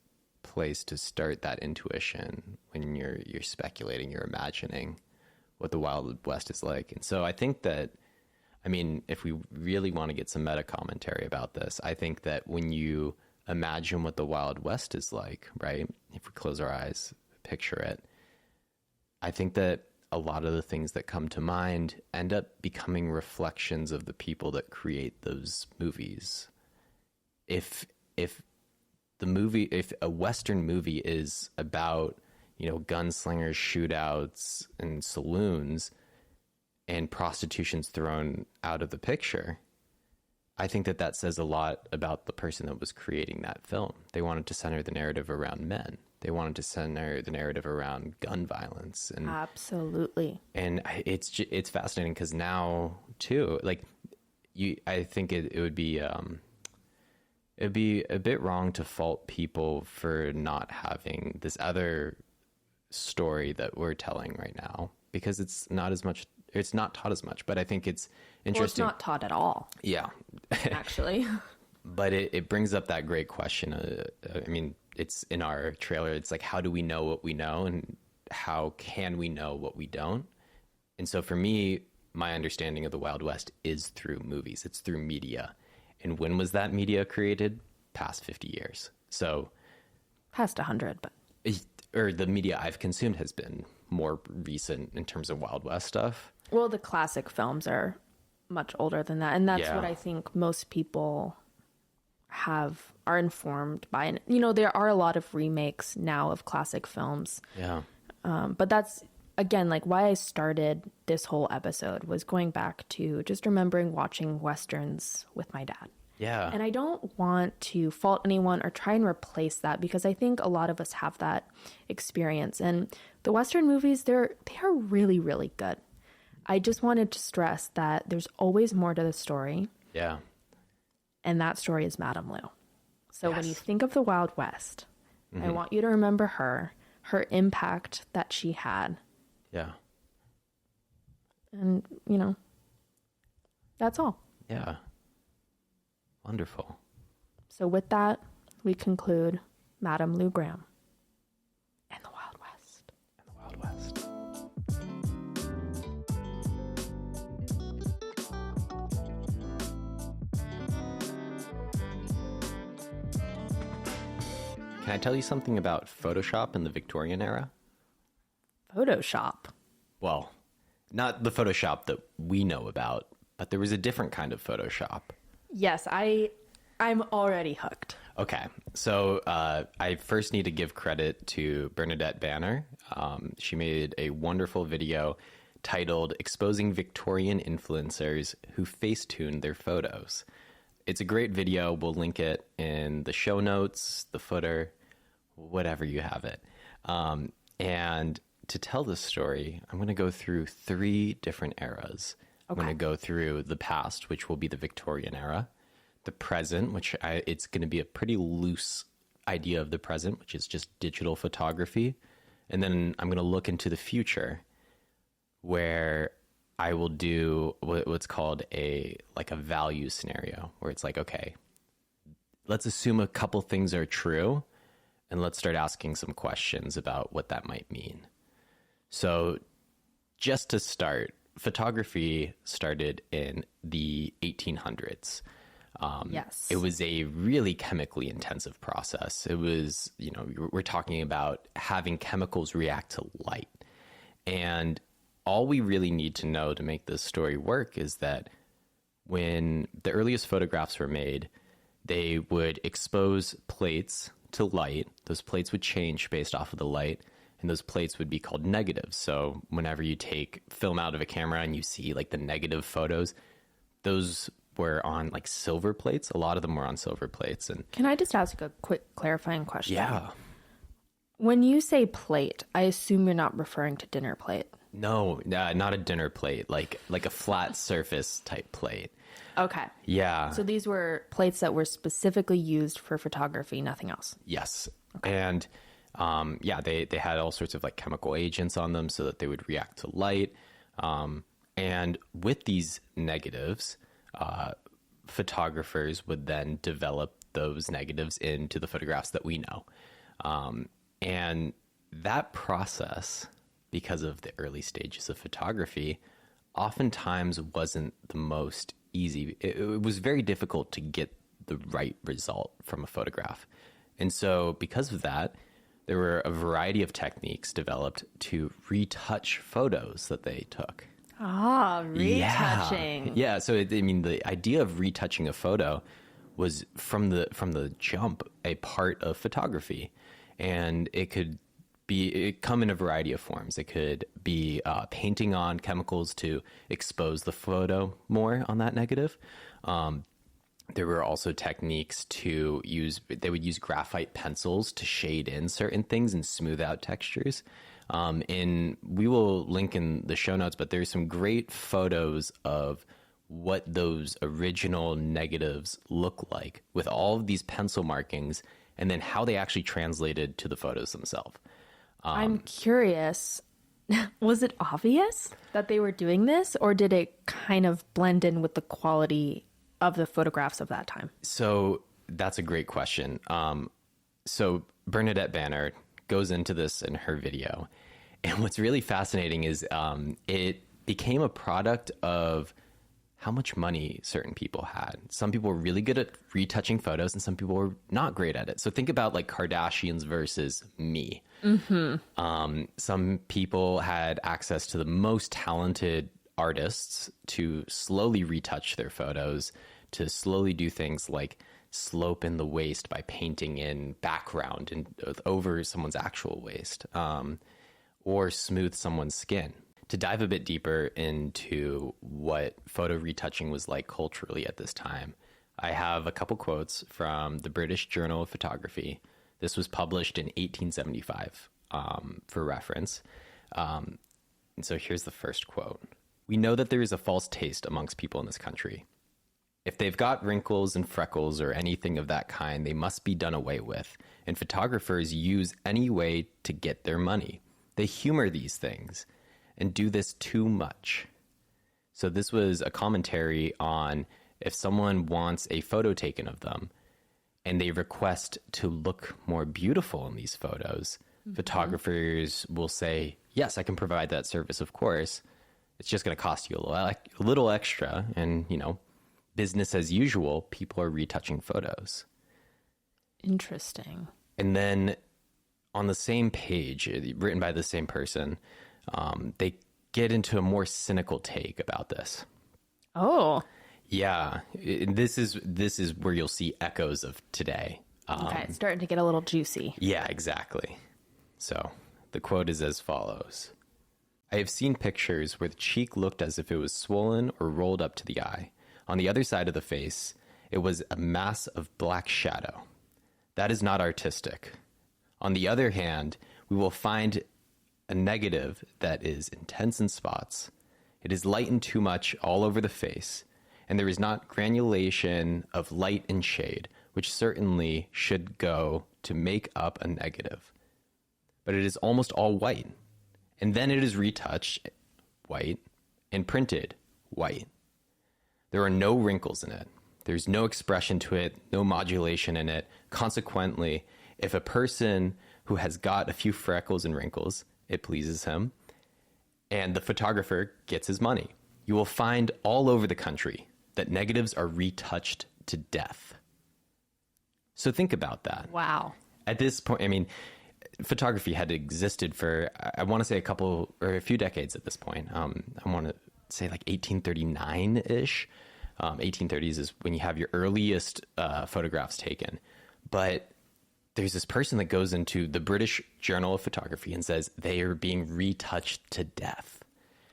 place to start that intuition when you're speculating, you're imagining what the Wild West is like. And so I think that, I mean, if we really want to get some meta commentary about this, I think that when you imagine what the Wild West is like, right? If we close our eyes, picture it, I think that a lot of the things that come to mind end up becoming reflections of the people that create those movies. If a Western movie is about, gunslingers, shootouts, and saloons, and prostitution's thrown out of the picture, I think that says a lot about the person that was creating that film. They wanted to center the narrative around men. They wanted to center the narrative around gun violence, and Absolutely. it's fascinating because now too, like I think it would be it'd be a bit wrong to fault people for not having this other story that we're telling right now, because it's not taught as much. But I think it's interesting. Well, it's not taught at all. Yeah. Actually. But it brings up that great question. I mean, it's in our trailer. It's like, how do we know what we know, and how can we know what we don't? And so for me, my understanding of the Wild West is through movies. It's through media. And when was that media created? Past 50 years. So Past 100, but or the media I've consumed has been more recent in terms of Wild West stuff. well, the classic films are much older than that, and that's Yeah. what I think most people are informed by. And there are a lot of remakes now of classic films. Yeah. But that's, again, like why I started this whole episode was going back to just remembering watching Westerns with my dad. Yeah. And I don't want to fault anyone or try and replace that, because I think a lot of us have that experience. And the Western movies, they are really, really good. I just wanted to stress that there's always more to the story. Yeah. And that story is Madame Lou. So when you Yes. think of the Wild West, I want you to remember her impact that she had. Yeah. And, that's all. Yeah. Wonderful. So with that, we conclude Madame Lou Graham and the Wild West. And the Wild West. Can I tell you something about Photoshop in the Victorian era? Photoshop. Well, not the Photoshop that we know about, but there was a different kind of Photoshop. Yes, I'm already hooked. Okay, so I first need to give credit to Bernadette Banner. She made a wonderful video titled Exposing Victorian Influencers Who Facetune Their Photos. It's a great video. We'll link it in the show notes, the footer, whatever you have it. And to tell this story, I'm going to go through 3 different eras. I'm going to go through the past, which will be the Victorian era, the present, which it's going to be a pretty loose idea of the present, which is just digital photography. And then I'm going to look into the future, where I will do what's called a value scenario, where it's like, okay, let's assume a couple things are true, and let's start asking some questions about what that might mean. So just to start, photography started in the 1800s. Yes. It was a really chemically intensive process. It was, we're talking about having chemicals react to light. And all we really need to know to make this story work is that when the earliest photographs were made, they would expose plates to light. Those plates would change based off of the light, and those plates would be called negatives. So whenever you take film out of a camera and you see like the negative photos, those were on like silver plates. A lot of them were on silver plates. And Can I just ask a quick clarifying question? yeah, When you say plate, I assume you're not referring to dinner plate. no, not a dinner plate, like a flat surface type plate. Okay. Yeah. So these were plates that were specifically used for photography, nothing else. Yes. And they had all sorts of like chemical agents on them so that they would react to light. And with these negatives, photographers would then develop those negatives into the photographs that we know. And that process, because of the early stages of photography, oftentimes wasn't the most easy. It was very difficult to get the right result from a photograph. And so because of that, there were a variety of techniques developed to retouch photos that they took. Ah, retouching. Yeah. So the idea of retouching a photo was from the jump a part of photography, and it come in a variety of forms. It could be painting on chemicals to expose the photo more on that negative. There were also techniques to use, they would use graphite pencils to shade in certain things and smooth out textures. We will link in the show notes, but there's some great photos of what those original negatives look like with all of these pencil markings and then how they actually translated to the photos themselves. I'm curious, was it obvious that they were doing this, or did it kind of blend in with the quality of the photographs of that time? So that's a great question. So Bernadette Banner goes into this in her video. And what's really fascinating is it became a product of how much money certain people had. Some people were really good at retouching photos and some people were not great at it. So think about like Kardashians versus me. Some people had access to the most talented artists to slowly retouch their photos, to slowly do things like slope in the waist by painting in background and over someone's actual waist, or smooth someone's skin. To dive a bit deeper into what photo retouching was like culturally at this time, I have a couple quotes from the British Journal of Photography. This was published in 1875 for reference. And so here's the first quote. "We know that there is a false taste amongst people in this country. If they've got wrinkles and freckles or anything of that kind, they must be done away with. And photographers use any way to get their money. They humor these things and do this too much." So this was a commentary on if someone wants a photo taken of them and they request to look more beautiful in these photos, photographers will say, yes, I can provide that service, of course. It's just going to cost you a little extra. And, business as usual, people are retouching photos. Interesting. And then on the same page, written by the same person, they get into a more cynical take about this. Oh. Yeah. This is where you'll see echoes of today. Okay, it's starting to get a little juicy. Yeah, exactly. So the quote is as follows. "I have seen pictures where the cheek looked as if it was swollen or rolled up to the eye. On the other side of the face, it was a mass of black shadow. That is not artistic. On the other hand, we will find a negative that is intense in spots. It is lightened too much all over the face, and there is not granulation of light and shade, which certainly should go to make up a negative. But it is almost all white, and then it is retouched white and printed white. There are no wrinkles in it. There's no expression to it, no modulation in it. Consequently, if a person who has got a few freckles and wrinkles, it pleases him, and the photographer gets his money. You will find all over the country that negatives are retouched to death." So think about that. Wow. At this point, photography had existed for, I want to say a few decades at this point. I want to say like 1839-ish. 1830s is when you have your earliest photographs taken. But there's this person that goes into the British Journal of Photography and says they are being retouched to death.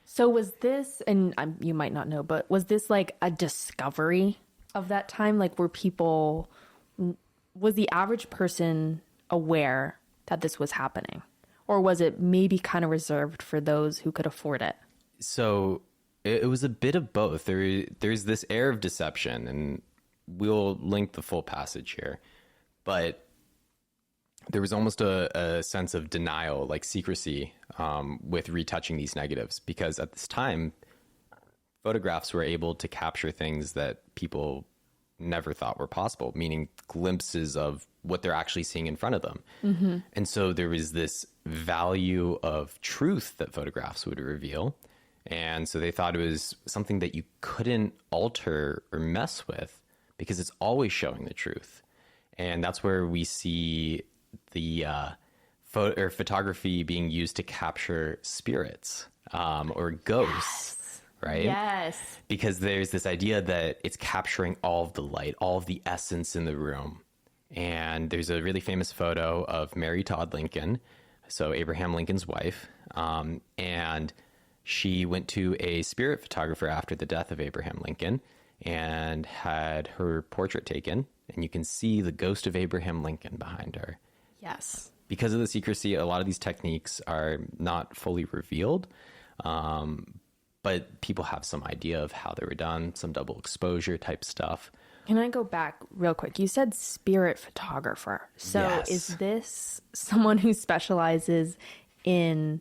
So was this, and you might not know, but was this like a discovery of that time? Like was the average person aware that this was happening? Or was it maybe kind of reserved for those who could afford it? So it was a bit of both. There's this air of deception, and we'll link the full passage here. But there was almost a sense of denial, like secrecy, with retouching these negatives. Because at this time, photographs were able to capture things that people never thought were possible, meaning glimpses of what they're actually seeing in front of them. Mm-hmm. And so there was this value of truth that photographs would reveal. And so they thought it was something that you couldn't alter or mess with because it's always showing the truth. And that's where we see the photography being used to capture spirits or ghosts, right? Yes. Because there's this idea that it's capturing all of the light, all of the essence in the room. And there's a really famous photo of Mary Todd Lincoln, so Abraham Lincoln's wife, and she went to a spirit photographer after the death of Abraham Lincoln, and had her portrait taken, and you can see the ghost of Abraham Lincoln behind her. Yes. Because of the secrecy, a lot of these techniques are not fully revealed, but people have some idea of how they were done, some double exposure type stuff. Can I go back real quick? You said spirit photographer. So Yes. is this someone who specializes in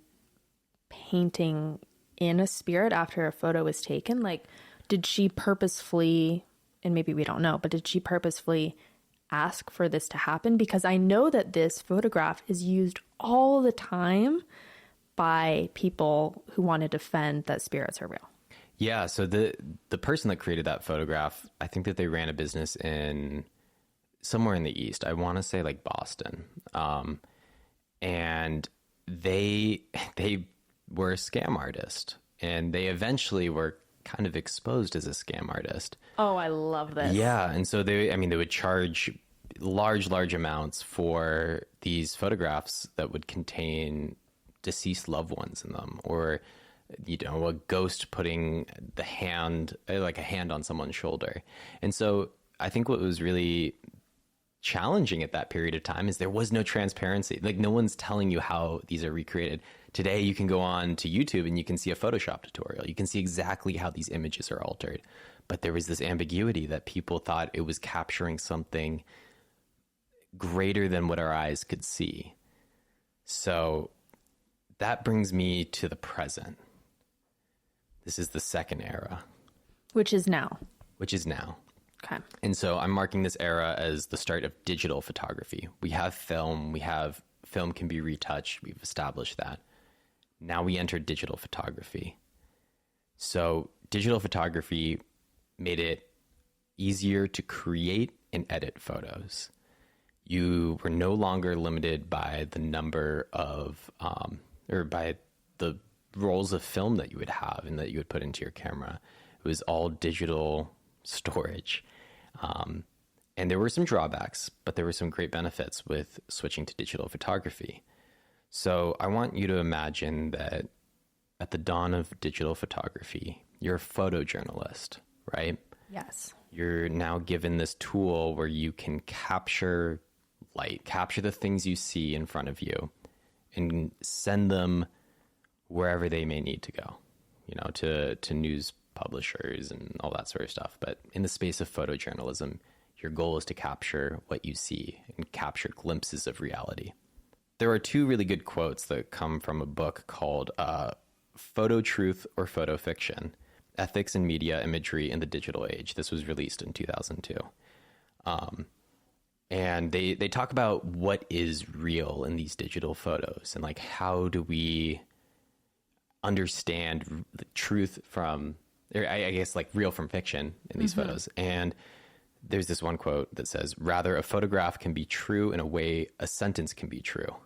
painting in a spirit after a photo is taken? Like, did she purposefully, and maybe we don't know, but did she purposefully ask for this to happen? Because I know that this photograph is used all the time by people who want to defend that spirits are real. Yeah, so the person that created that photograph, I think that they ran a business in somewhere in the East. I want to say like Boston, and they were a scam artist, and they eventually were kind of exposed as a scam artist. Oh, I love this. Yeah, and so they would charge large amounts for these photographs that would contain deceased loved ones in them, or a ghost putting the hand, like a hand on someone's shoulder. And so I think what was really challenging at that period of time is there was no transparency. Like, no one's telling you how these are recreated. Today, you can go on to YouTube and you can see a Photoshop tutorial. You can see exactly how these images are altered. But there was this ambiguity that people thought it was capturing something greater than what our eyes could see. So that brings me to the present. This is the second era. Which is now. Okay. And so I'm marking this era as the start of digital photography. We have film can be retouched. We've established that. Now we enter digital photography. So digital photography made it easier to create and edit photos. You were no longer limited by the number of, or by the rolls of film that you would have and that you would put into your camera. It was all digital storage. And there were some drawbacks, but there were some great benefits with switching to digital photography. So I want you to imagine that at the dawn of digital photography, you're a photojournalist, right? Yes. You're now given this tool where you can capture light, capture the things you see in front of you, and send them wherever they may need to go, to news publishers and all that sort of stuff. But in the space of photojournalism, your goal is to capture what you see and capture glimpses of reality. There are two really good quotes that come from a book called Photo Truth or Photo Fiction, Ethics in Media Imagery in the Digital Age. This was released in 2002. And they talk about what is real in these digital photos and like how do we understand the truth from, or I guess like real from fiction in these photos. And there's this one quote that says, "Rather, a photograph can be true in a way a sentence can be true.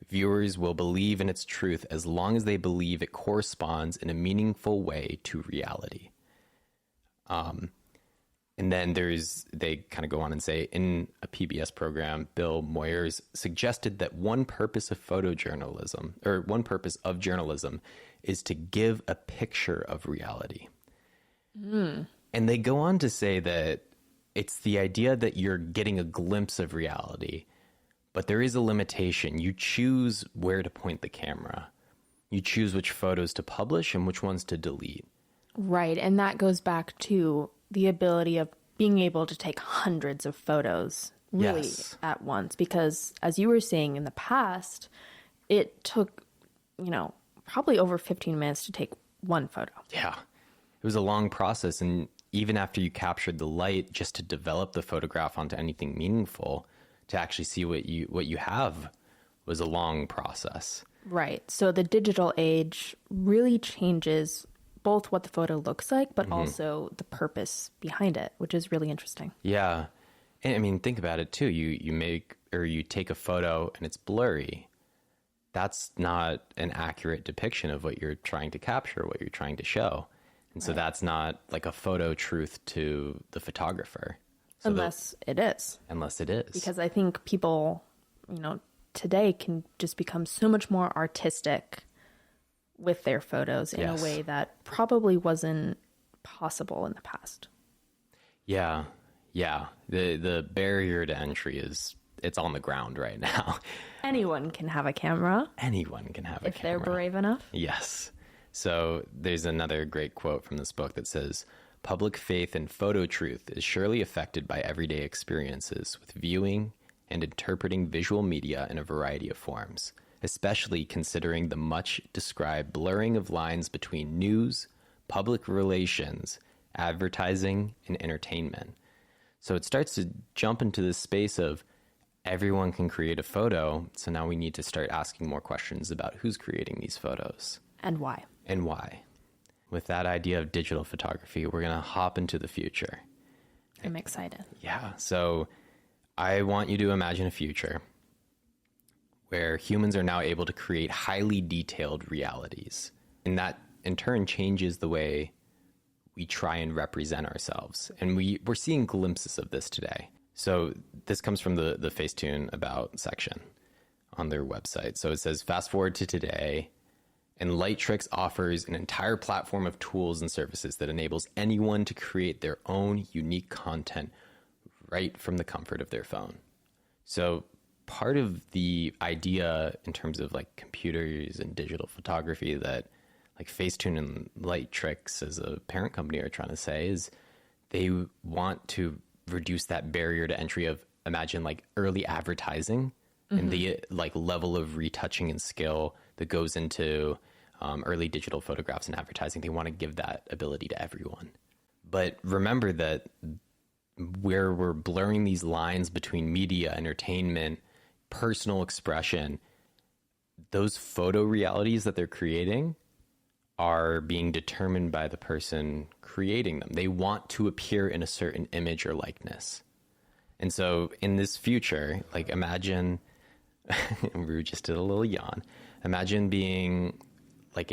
Viewers will believe in its truth as long as they believe it corresponds in a meaningful way to reality." And then they kind of go on and say, in a PBS program, Bill Moyers suggested that one purpose of photojournalism, or one purpose of journalism, is to give a picture of reality. And they go on to say that it's the idea that you're getting a glimpse of reality, but there is a limitation. You choose where to point the camera. You choose which photos to publish and which ones to delete. Right. And that goes back to the ability of being able to take hundreds of photos really at once. Because as you were saying in the past, it took, probably over 15 minutes to take one photo. Yeah. It was a long process. And even after you captured the light, just to develop the photograph onto anything meaningful, to actually see what you have was a long process. Right. So the digital age really changes both what the photo looks like, but also the purpose behind it, which is really interesting. Yeah. And I mean, think about it too. You take a photo and it's blurry. That's not an accurate depiction of what you're trying to capture, what you're trying to show. And so that's not like a photo truth to the photographer. So Unless it is. Because I think people, today can just become so much more artistic with their photos in a way that probably wasn't possible in the past. Yeah. Yeah. The barrier to entry it's on the ground right now. Anyone can have a camera Anyone can have a if they're camera. brave enough. Yes. So there's another great quote from this book that says, public faith in photo truth is surely affected by everyday experiences with viewing and interpreting visual media in a variety of forms, especially considering the much described blurring of lines between news, public relations, advertising, and entertainment. So it starts to jump into this space of everyone can create a photo. So now we need to start asking more questions about who's creating these photos. And why? And why. With that idea of digital photography, we're going to hop into the future. I'm excited. Yeah. So I want you to imagine a future where humans are now able to create highly detailed realities. And that in turn changes the way we try and represent ourselves. And we're seeing glimpses of this today. So this comes from the Facetune About section on their website. So it says, fast forward to today, and Lightricks offers an entire platform of tools and services that enables anyone to create their own unique content right from the comfort of their phone. So part of the idea in terms of like computers and digital photography that like Facetune and Lightricks as a parent company are trying to say is they want to reduce that barrier to entry of, imagine like early advertising and the like level of retouching and skill that goes into early digital photographs and advertising. They want to give that ability to everyone. But remember that where we're blurring these lines between media, entertainment, personal expression, those photo realities that they're creating are being determined by the person creating them. They want to appear in a certain image or likeness. And so in this future, like imagine, Rue just did a little yawn. Imagine being like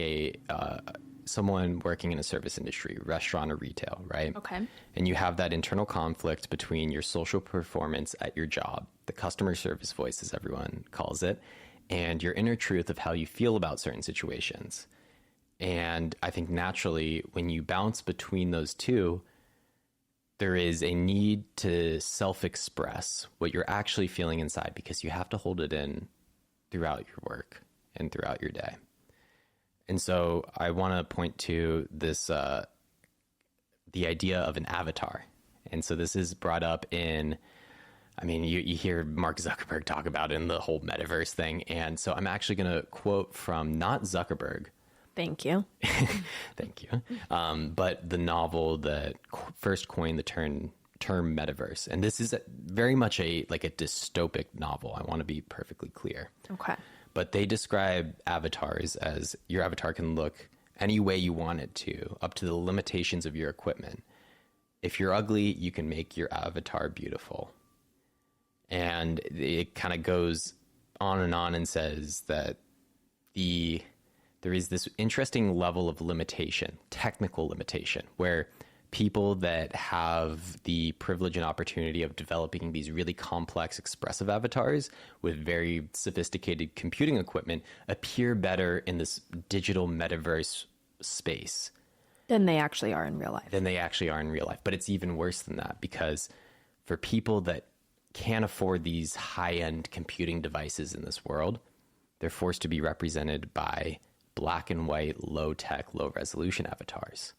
someone working in a service industry, restaurant or retail, right? Okay. And you have that internal conflict between your social performance at your job, the customer service voice, as everyone calls it, and your inner truth of how you feel about certain situations. And I think naturally, when you bounce between those two, there is a need to self-express what you're actually feeling inside because you have to hold it in throughout your work and throughout your day. And so I want to point to this, the idea of an avatar. And so this is brought up in, I mean, you hear Mark Zuckerberg talk about it in the whole metaverse thing. And so I'm actually going to quote from not Zuckerberg. Thank you. Thank you. But the novel that first coined the term metaverse. And this is very much a dystopic novel. I want to be perfectly clear. Okay. But they describe avatars as your avatar can look any way you want it to, up to the limitations of your equipment. If you're ugly, you can make your avatar beautiful. And it kind of goes on and says that there is this interesting level of limitation, technical limitation, where people that have the privilege and opportunity of developing these really complex expressive avatars with very sophisticated computing equipment appear better in this digital metaverse space Than they actually are in real life. But it's even worse than that, because for people that can't afford these high-end computing devices in this world, they're forced to be represented by black and white, low-tech, low-resolution avatars.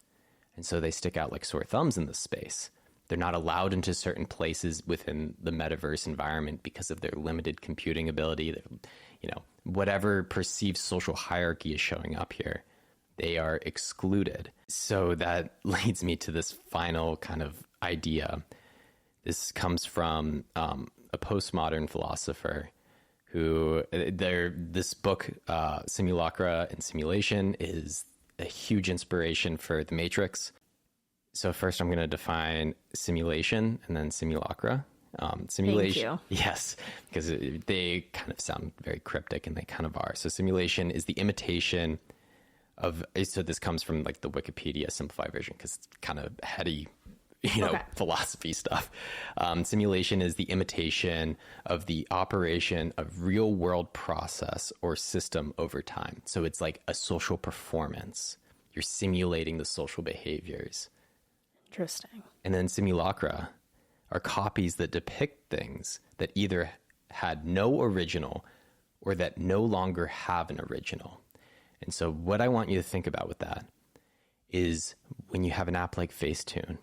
And so they stick out like sore thumbs in this space. They're not allowed into certain places within the metaverse environment because of their limited computing ability. Whatever perceived social hierarchy is showing up here, they are excluded. So that leads me to this final kind of idea. This comes from a postmodern philosopher who this book, Simulacra and Simulation, is a huge inspiration for The Matrix. So first I'm going to define simulation and then simulacra. Simulation, Thank you. yes, because they kind of sound very cryptic, and they kind of are. So simulation is the imitation of, so this comes from like the Wikipedia simplified version because it's kind of heady, philosophy stuff. Simulation is the imitation of the operation of real world process or system over time. So it's like a social performance. You're simulating the social behaviors Interesting. And then simulacra are copies that depict things that either had no original or that no longer have an original. And so what I want you to think about with that is when you have an app like Facetune,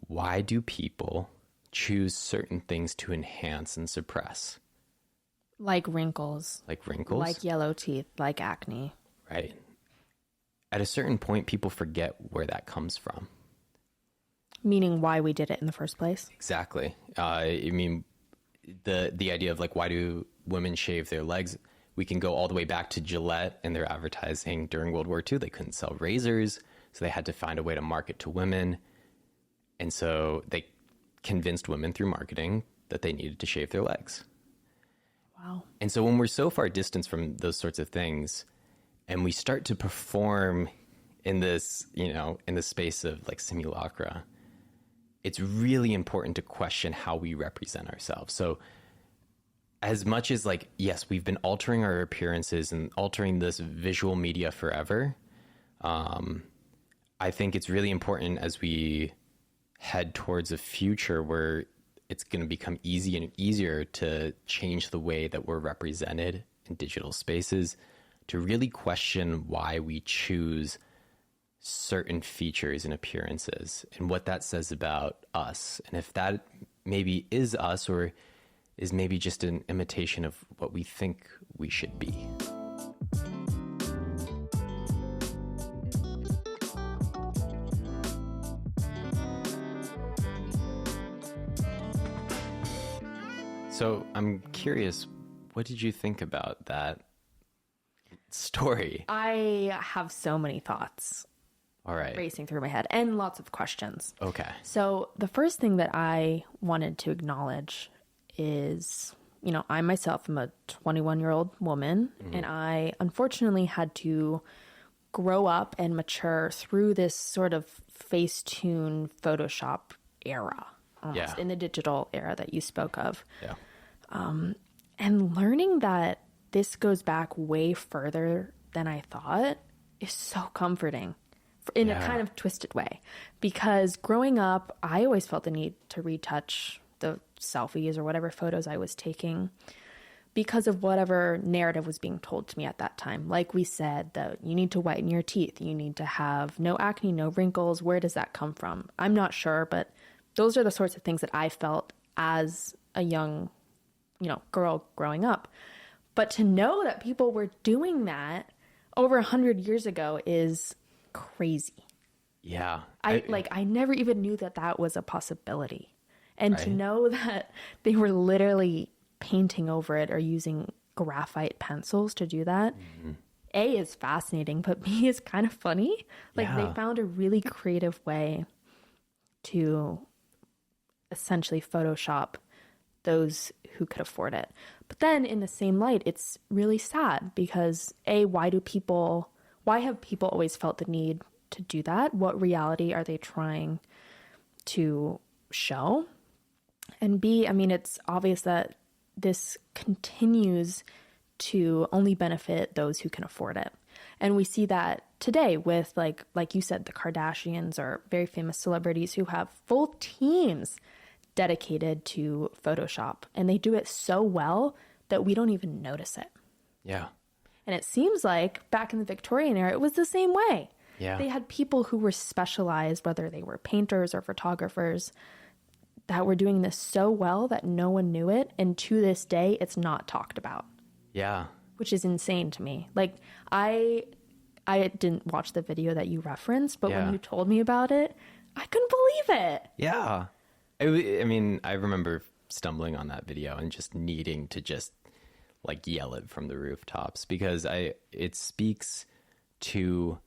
why do people choose certain things to enhance and suppress? Like wrinkles. Like wrinkles? Like yellow teeth, like acne. Right. At a certain point, people forget where that comes from. Meaning why we did it in the first place? Exactly. I mean, the idea of like, why do women shave their legs? We can go all the way back to Gillette and their advertising during World War II. They couldn't sell razors, so they had to find a way to market to women. And so they convinced women through marketing that they needed to shave their legs. Wow. And so when we're so far distanced from those sorts of things and we start to perform in this, you know, in the space of like simulacra, it's really important to question how we represent ourselves. So as much as like, yes, we've been altering our appearances and altering this visual media forever, I think it's really important as we head towards a future where it's going to become easier and easier to change the way that we're represented in digital spaces, to really question why we choose certain features and appearances and what that says about us. And if that maybe is us or is maybe just an imitation of what we think we should be. So I'm curious, what did you think about that story? I have so many thoughts All right. racing through my head and lots of questions. Okay. So the first thing that I wanted to acknowledge is, you know, I myself am a 21-year-old woman, and I unfortunately had to grow up and mature through this sort of Facetune Photoshop era, almost, in the digital era that you spoke of. Yeah. And learning that this goes back way further than I thought is so comforting in a kind of twisted way. Because growing up, I always felt the need to retouch the selfies or whatever photos I was taking because of whatever narrative was being told to me at that time. Like we said, that you need to whiten your teeth, you need to have no acne, no wrinkles. Where does that come from? I'm not sure, but those are the sorts of things that I felt as a young, you know, girl growing up. But to know that people were doing that over 100 years ago is crazy. Yeah. I never even knew that that was a possibility. And to Right. know that they were literally painting over it or using graphite pencils to do that, A, is fascinating, but B, is kind of funny. Like Yeah. they found a really creative way to essentially Photoshop those who could afford it. But then in the same light, it's really sad because A, why have people always felt the need to do that? What reality are they trying to show? And B, I mean, it's obvious that this continues to only benefit those who can afford it. And we see that today with, like you said, the Kardashians are very famous celebrities who have full teams dedicated to Photoshop. And they do it so well that we don't even notice it. Yeah. And it seems like back in the Victorian era, it was the same way. Yeah. They had people who were specialized, whether they were painters or photographers, that were doing this so well that no one knew it. And to this day, it's not talked about. Yeah. Which is insane to me. Like, I didn't watch the video that you referenced, but when you told me about it, I couldn't believe it. Yeah. I mean, I remember stumbling on that video and just needing to just like yell it from the rooftops because it speaks to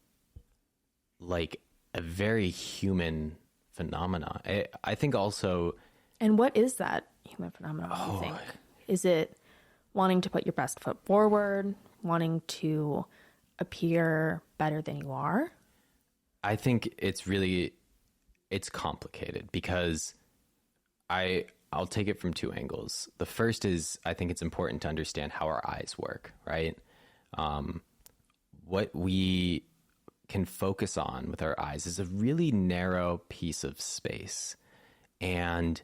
like a very human phenomena. I think also. And what is that human phenomenon, do you think? Is it wanting to put your best foot forward, wanting to appear better than you are? I think it's complicated because I'll take it from two angles. The first is I think it's important to understand how our eyes work, right? What we can focus on with our eyes is a really narrow piece of space. And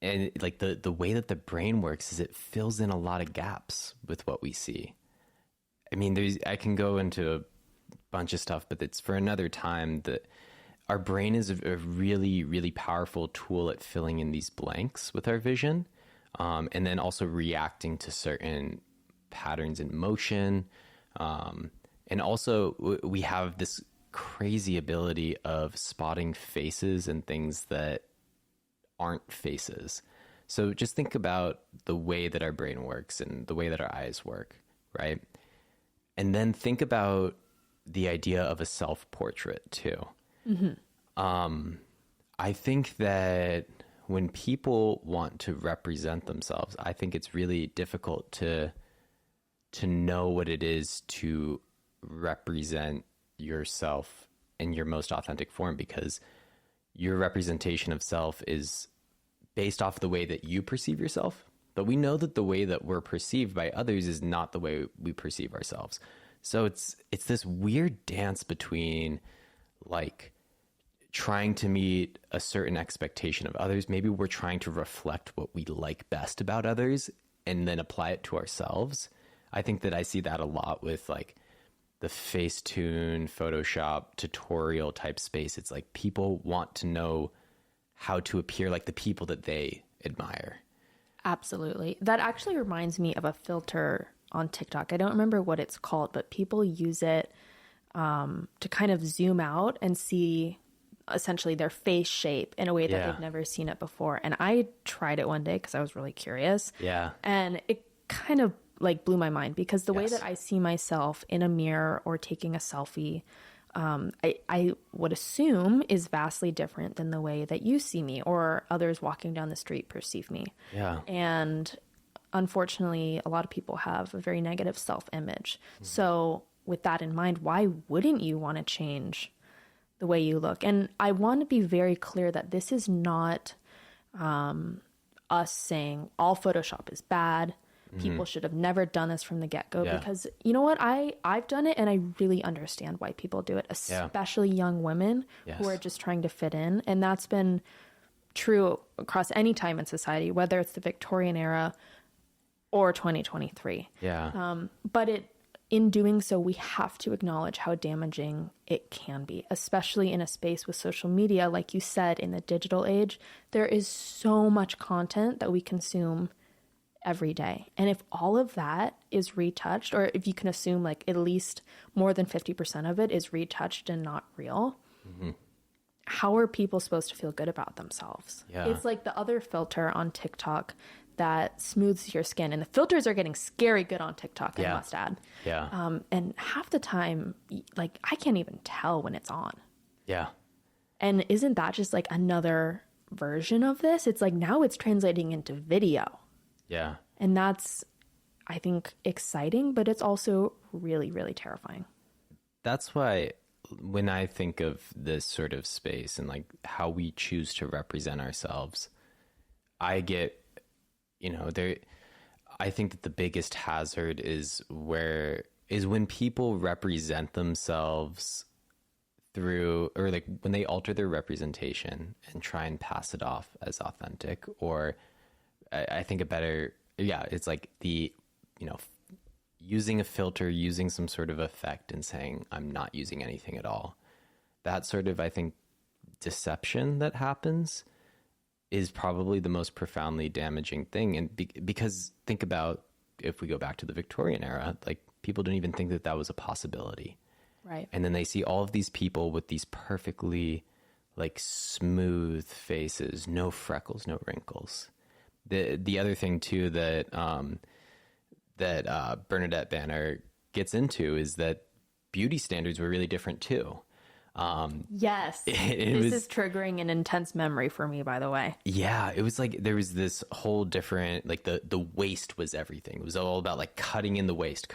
like the way that the brain works is it fills in a lot of gaps with what we see. I mean, I can go into a bunch of stuff, but it's for another time. That our brain is a really, really powerful tool at filling in these blanks with our vision, and then also reacting to certain patterns in motion. And also we have this crazy ability of spotting faces and things that aren't faces. So just think about the way that our brain works and the way that our eyes work, right? And then think about the idea of a self-portrait too. I think that when people want to represent themselves, I think it's really difficult to know what it is to represent yourself in your most authentic form, because your representation of self is based off the way that you perceive yourself. But we know that the way that we're perceived by others is not the way we perceive ourselves. So it's this weird dance between like trying to meet a certain expectation of others. Maybe we're trying to reflect what we like best about others and then apply it to ourselves. I think that I see that a lot with like the Facetune, Photoshop, tutorial type space. It's like people want to know how to appear like the people that they admire. Absolutely. That actually reminds me of a filter on TikTok. I don't remember what it's called, but people use it to kind of zoom out and see essentially their face shape in a way that they've never seen it before. And I tried it one day because I was really curious. Yeah. And it kind of like blew my mind, because the way that I see myself in a mirror or taking a selfie, I would assume is vastly different than the way that you see me or others walking down the street perceive me. Yeah. And unfortunately, a lot of people have a very negative self-image. So with that in mind, why wouldn't you want to change the way you look? And I want to be very clear that this is not us saying all Photoshop is bad. People should have never done this from the get-go, because you know what? I've done it and I really understand why people do it, especially young women who are just trying to fit in. And that's been true across any time in society, whether it's the Victorian era or 2023. But in doing so, we have to acknowledge how damaging it can be, especially in a space with social media. Like you said, in the digital age, there is so much content that we consume every day. And if all of that is retouched, or if you can assume like at least more than 50% of it is retouched and not real, how are people supposed to feel good about themselves? It's like the other filter on TikTok that smooths your skin. And the filters are getting scary good on TikTok, I must add. And half the time, like I can't even tell when it's on. And isn't that just like another version of this? It's like now it's translating into video. And that's, I think, exciting, but it's also really, really terrifying. That's why when I think of this sort of space and like how we choose to represent ourselves, I get, I think that the biggest hazard is when people represent themselves through, or like when they alter their representation and try and pass it off as authentic, or I think it's like using a filter, using some sort of effect and saying, I'm not using anything at all. That sort of, I think, deception that happens is probably the most profoundly damaging thing. And because think about, if we go back to the Victorian era, like people didn't even think that that was a possibility. Right. And then they see all of these people with these perfectly like smooth faces, no freckles, no wrinkles. The other thing too that Bernadette Banner gets into is that beauty standards were really different too. Yes, this is triggering an intense memory for me, by the way. Yeah, it was like there was this whole different, like the waist was everything. It was all about like cutting in the waist,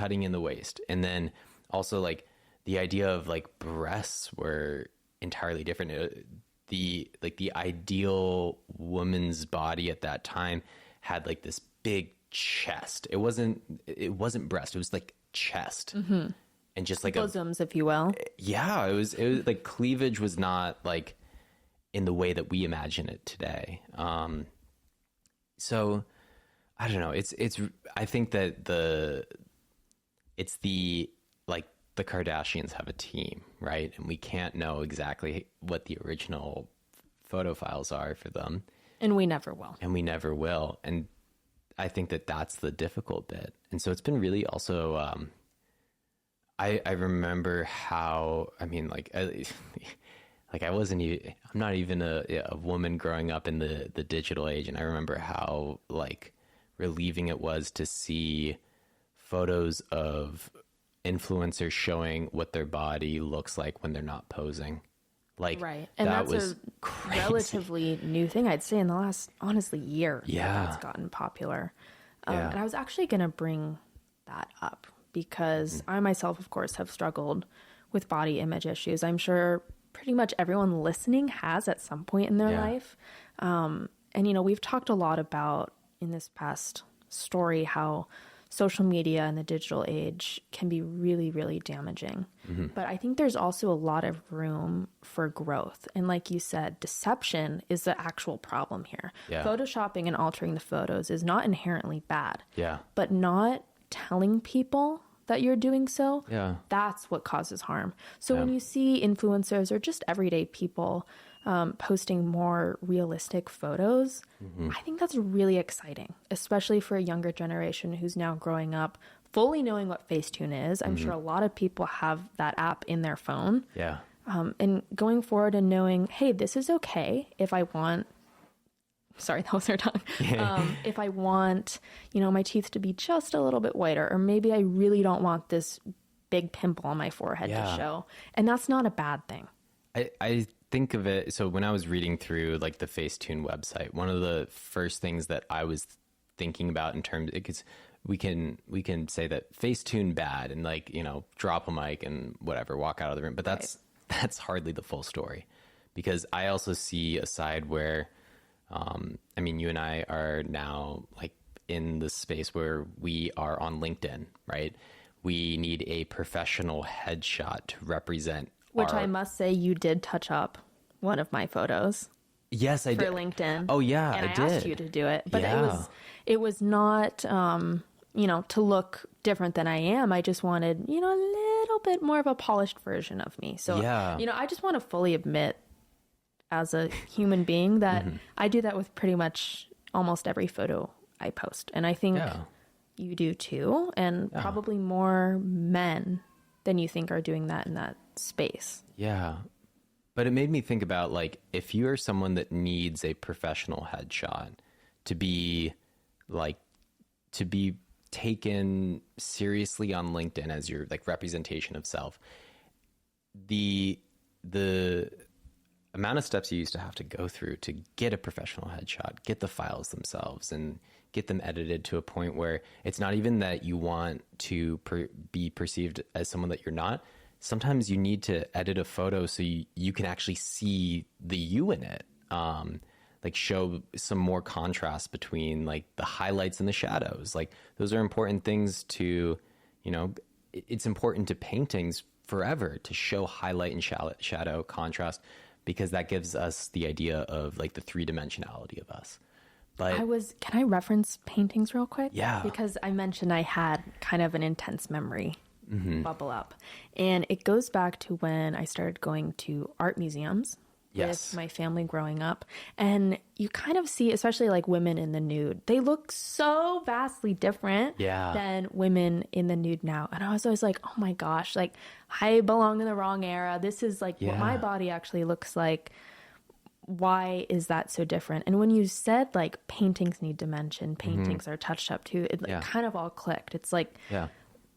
and then also like the idea of like breasts were entirely different. The ideal woman's body at that time had like this big chest. It wasn't breast. It was like chest. and just like Bosoms, if you will. yeah, it was like cleavage was not like in the way that we imagine it today. So I don't know. I think that it's like the Kardashians have a team, right? And we can't know exactly what the original photo files are for them. And we never will. And we never will. And I think that that's the difficult bit. And so it's been really also, I remember how, I mean, like I wasn't even, I'm not even a woman growing up in the digital age. And I remember how like relieving it was to see photos of influencers showing what their body looks like when they're not posing. Like, right. And that that's was a crazy. relatively new thing, I'd say, in the last, honestly, year. Yeah. It's gotten popular. Yeah. And I was actually going to bring that up because I myself, of course, have struggled with body image issues. I'm sure pretty much everyone listening has at some point in their life. And, you know, we've talked a lot about in this past story how social media and the digital age can be really, really damaging. But I think there's also a lot of room for growth. And like you said, deception is the actual problem here. Yeah. Photoshopping and altering the photos is not inherently bad. Yeah. But not telling people that you're doing so, Yeah. that's what causes harm. So when you see influencers or just everyday people posting more realistic photos, I think that's really exciting, especially for a younger generation who's now growing up fully knowing what Facetune is. I'm sure a lot of people have that app in their phone. Yeah. And going forward and knowing, hey, this is okay if I want, sorry, that was our tongue. If I want, you know, my teeth to be just a little bit whiter, or maybe I really don't want this big pimple on my forehead to show. And that's not a bad thing. I think of it. So when I was reading through like the Facetune website, one of the first things that I was thinking about in terms, because we can say that Facetune bad and like, you know, drop a mic and whatever, walk out of the room. But that's hardly the full story, because I also see a side where, I mean, you and I are now like in the space where we are on LinkedIn, right? We need a professional headshot to represent. Which I must say, you did touch up one of my photos. Yes, I for did. LinkedIn. Oh yeah, and I I did. asked you to do it, but Yeah. it was not, you know, to look different than I am. I just wanted, you know, a little bit more of a polished version of me. So, Yeah. you know, I just want to fully admit as a human being that I do that with pretty much almost every photo I post. And I think you do too. And probably more men than you think are doing that in that space. Yeah. But it made me think about like, if you are someone that needs a professional headshot to be like, to be taken seriously on LinkedIn as your like representation of self, the amount of steps you used to have to go through to get a professional headshot, get the files themselves and get them edited to a point where it's not even that you want to be perceived as someone that you're not. Sometimes you need to edit a photo so you can actually see the you in it. Like show some more contrast between like the highlights and the shadows. Like those are important things to, you know, it's important to paintings forever to show highlight and shadow contrast, because that gives us the idea of like the three-dimensionality of us. But can I reference paintings real quick? Yeah. Because I mentioned I had kind of an intense memory bubble up. And it goes back to when I started going to art museums with my family growing up. And you kind of see, especially like women in the nude, they look so vastly different than women in the nude now. And I was always like, oh my gosh, like I belong in the wrong era. This is like what my body actually looks like. Why is that so different? And when you said like paintings need dimension, paintings are touched up too, it like, kind of all clicked. It's like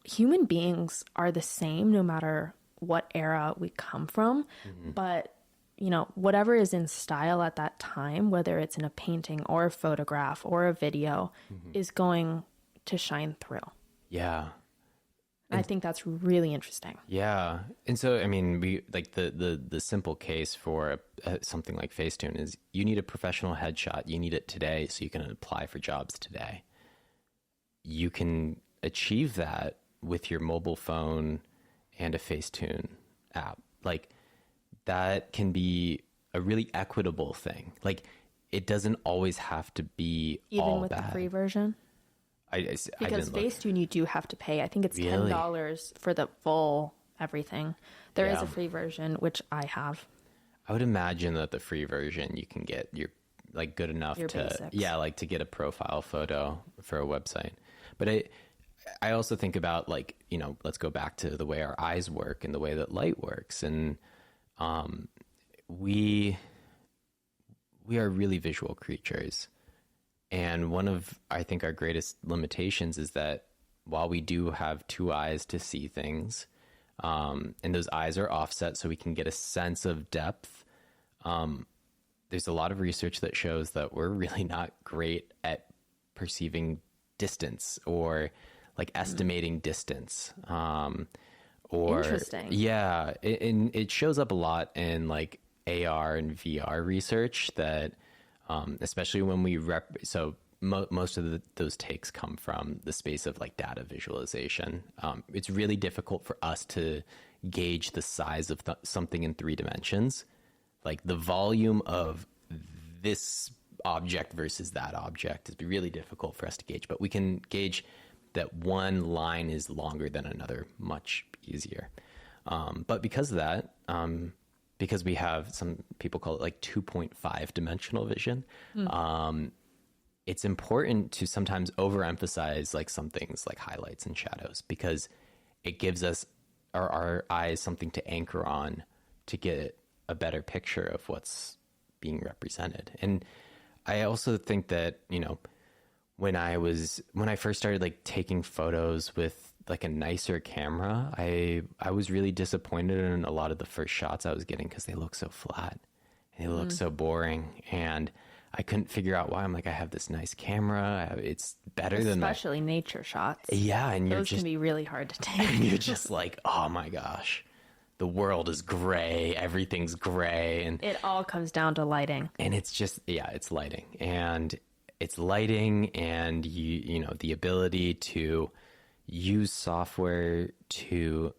human beings are the same no matter what era we come from. But, you know, whatever is in style at that time, whether it's in a painting or a photograph or a video, is going to shine through. Yeah. I think that's really interesting. Yeah. And so, I mean, we like the simple case for something like Facetune is you need a professional headshot. You need it today so you can apply for jobs today. You can achieve that with your mobile phone and a Facetune app. Like that can be a really equitable thing. Like it doesn't always have to be Even all with bad. the free version? Because Facetune, you do have to pay. I think it's $10 for the full everything. There is a free version, which I have. I would imagine that the free version, you can get your like good enough Your to basics. like to get a profile photo for a website. But I also think about like, you know, let's go back to the way our eyes work and the way that light works. And we are really visual creatures. And one of, I think, our greatest limitations is that while we do have two eyes to see things, and those eyes are offset so we can get a sense of depth, there's a lot of research that shows that we're really not great at perceiving distance or like estimating distance. Interesting. Yeah. And it shows up a lot in like AR and VR research that, especially when we most of those takes come from the space of like data visualization. It's really difficult for us to gauge the size of something in 3 dimensions. Like the volume of this object versus that object is really difficult for us to gauge, but we can gauge that one line is longer than another much easier. But because of that, because we have, some people call it like 2.5 dimensional vision, it's important to sometimes overemphasize like some things like highlights and shadows, because it gives us our eyes something to anchor on to get a better picture of what's being represented. And I also think that, you know, when I first started like taking photos with like a nicer camera, I was really disappointed in a lot of the first shots I was getting because they look so flat and they look so boring. And I couldn't figure out why. I'm like, I have this nice camera. It's better than especially nature shots. Yeah. And those can be really hard to take. And you're just like, oh my gosh, the world is gray. Everything's gray. And it all comes down to lighting. And it's just, it's lighting. And it's lighting and you know, the ability to use software to,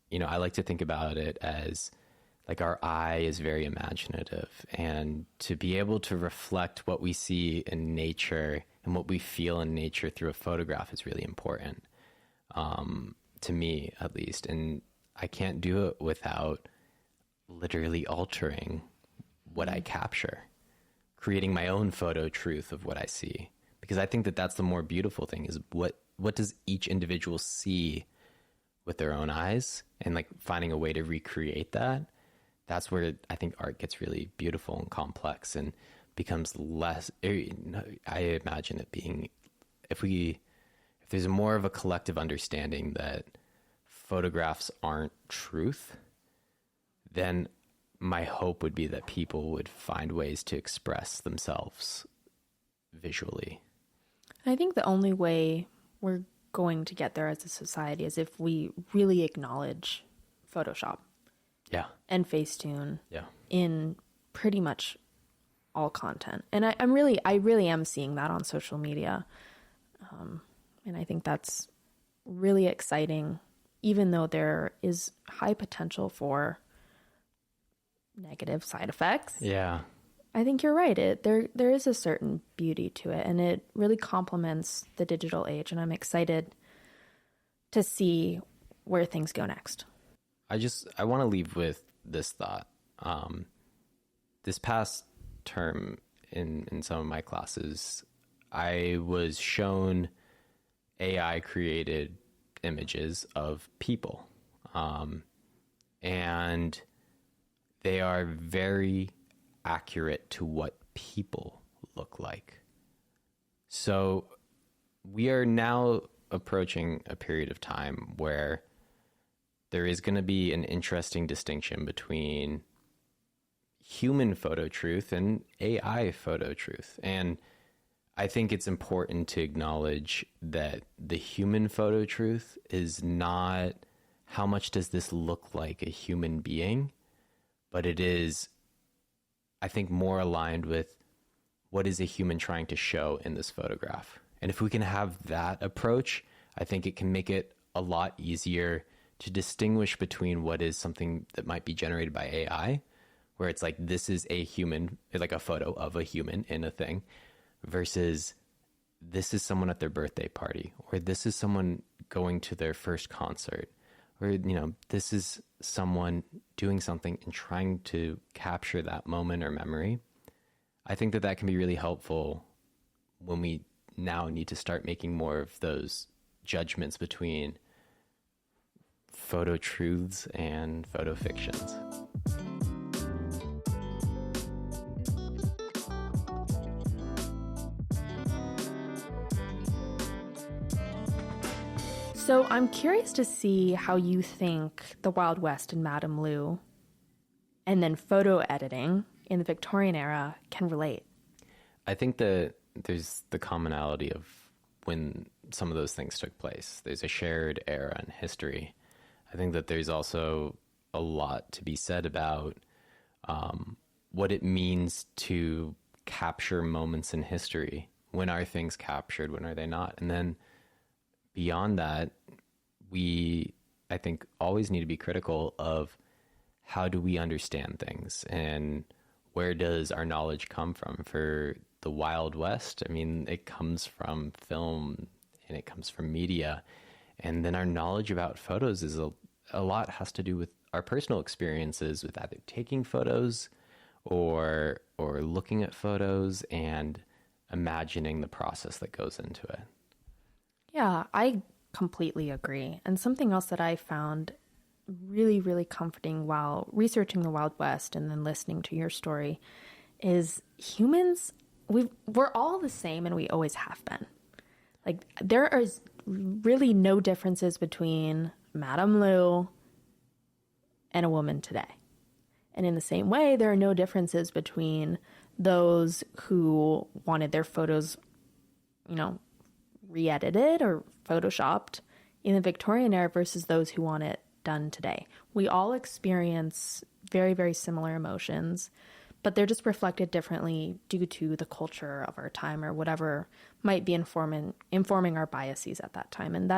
you know, I like to think about it as like our eye is very imaginative, and to be able to reflect what we see in nature and what we feel in nature through a photograph is really important, to me at least. And I can't do it without literally altering what I capture, creating my own photo truth of what I see. Because I think that that's the more beautiful thing, is what does each individual see with their own eyes, and like finding a way to recreate that. That's where I think art gets really beautiful and complex and becomes less, I imagine it being, if there's more of a collective understanding that photographs aren't truth, then my hope would be that people would find ways to express themselves visually. I think the only way we're going to get there as a society is if we really acknowledge Photoshop. Yeah. And Facetune. Yeah. In pretty much all content. And I really am seeing that on social media. And I think that's really exciting, even though there is high potential for negative side effects. Yeah. I think you're right. There is a certain beauty to it, and it really complements the digital age, and I'm excited to see where things go next. I want to leave with this thought. This past term in some of my classes, I was shown AI created images of people. And they are very accurate to what people look like. So we are now approaching a period of time where there is going to be an interesting distinction between human photo truth and AI photo truth. And I think it's important to acknowledge that the human photo truth is not how much does this look like a human being, but it is, I think, more aligned with what is a human trying to show in this photograph. And if we can have that approach, I think it can make it a lot easier to distinguish between what is something that might be generated by AI, where it's like, this is a human, like a photo of a human in a thing, versus this is someone at their birthday party, or this is someone going to their first concert, or, you know, this is someone doing something and trying to capture that moment or memory. I think that that can be really helpful when we now need to start making more of those judgments between photo truths and photo fictions. So I'm curious to see how you think the Wild West and Madame Lou and then photo editing in the Victorian era can relate. I think that there's the commonality of when some of those things took place. There's a shared era in history. I think that there's also a lot to be said about what it means to capture moments in history. When are things captured? When are they not? And then beyond that, we, I think, always need to be critical of how do we understand things and where does our knowledge come from? For the Wild West, I mean, it comes from film and it comes from media. And then our knowledge about photos is a lot has to do with our personal experiences with either taking photos or looking at photos and imagining the process that goes into it. Yeah, I completely agree. And something else that I found really, really comforting while researching the Wild West and then listening to your story is humans, we're all the same and we always have been. Like, there is really no differences between Madame Lou and a woman today. And in the same way, there are no differences between those who wanted their photos, you know, re-edited or photoshopped in the Victorian era versus those who want it done today. We all experience very, very similar emotions, but they're just reflected differently due to the culture of our time or whatever might be informing our biases at that time. And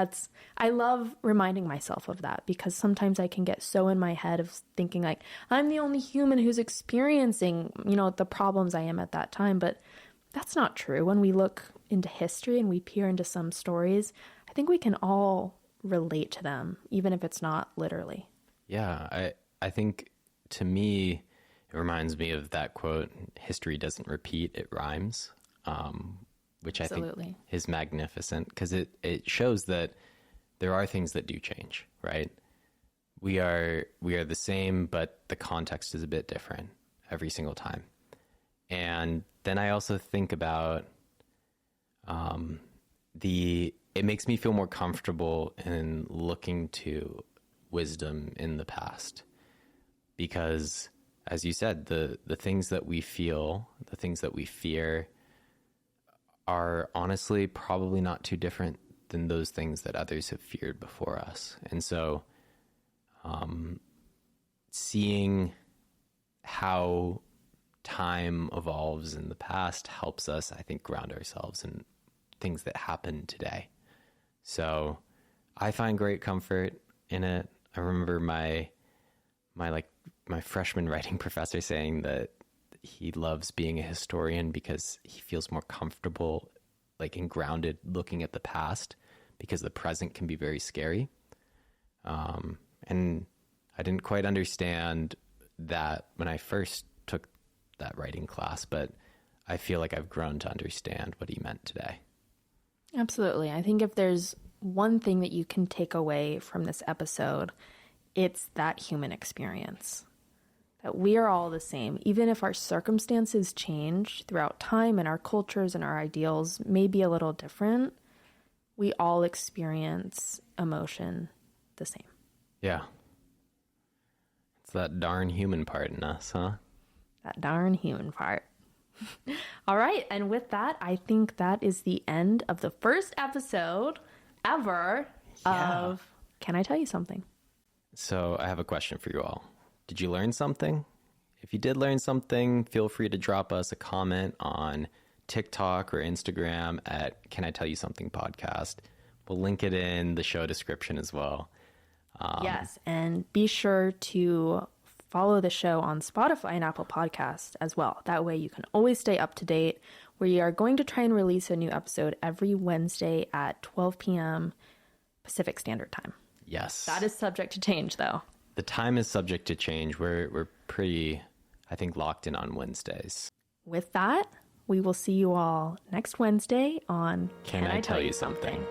I love reminding myself of that, because sometimes I can get so in my head of thinking like, I'm the only human who's experiencing, you know, the problems I am at that time. But that's not true. When we look into history and we peer into some stories, I think we can all relate to them, even if it's not literally. Yeah, I think, to me, it reminds me of that quote, history doesn't repeat, it rhymes, which Absolutely. I think is magnificent, because it shows that there are things that do change, right? We are the same, but the context is a bit different every single time. And then I also think about it makes me feel more comfortable in looking to wisdom in the past, because, as you said, the things that we feel, the things that we fear are honestly probably not too different than those things that others have feared before us. And so seeing how time evolves in the past helps us, I think, ground ourselves in things that happen today. So I find great comfort in it. I remember my freshman writing professor saying that he loves being a historian because he feels more comfortable, like, and grounded looking at the past, because the present can be very scary. And I didn't quite understand that when I first took that writing class, but I feel like I've grown to understand what he meant today. Absolutely. I think if there's one thing that you can take away from this episode, it's that human experience. That we are all the same. Even if our circumstances change throughout time and our cultures and our ideals may be a little different, we all experience emotion the same. Yeah. It's that darn human part in us, huh? That darn human part. All right. And with that, I think that is the end of the first episode ever of Can I Tell You Something? So I have a question for you all. Did you learn something? If you did learn something, feel free to drop us a comment on TikTok or Instagram at Can I Tell You Something Podcast. We'll link it in the show description as well. Yes, and be sure to follow the show on Spotify and Apple Podcasts as well. That way you can always stay up to date. We are going to try and release a new episode every Wednesday at 12 p.m. Pacific Standard Time. Yes. That is subject to change, though. The time is subject to change. We're pretty, I think, locked in on Wednesdays. With that, we will see you all next Wednesday on Can I Tell You Something?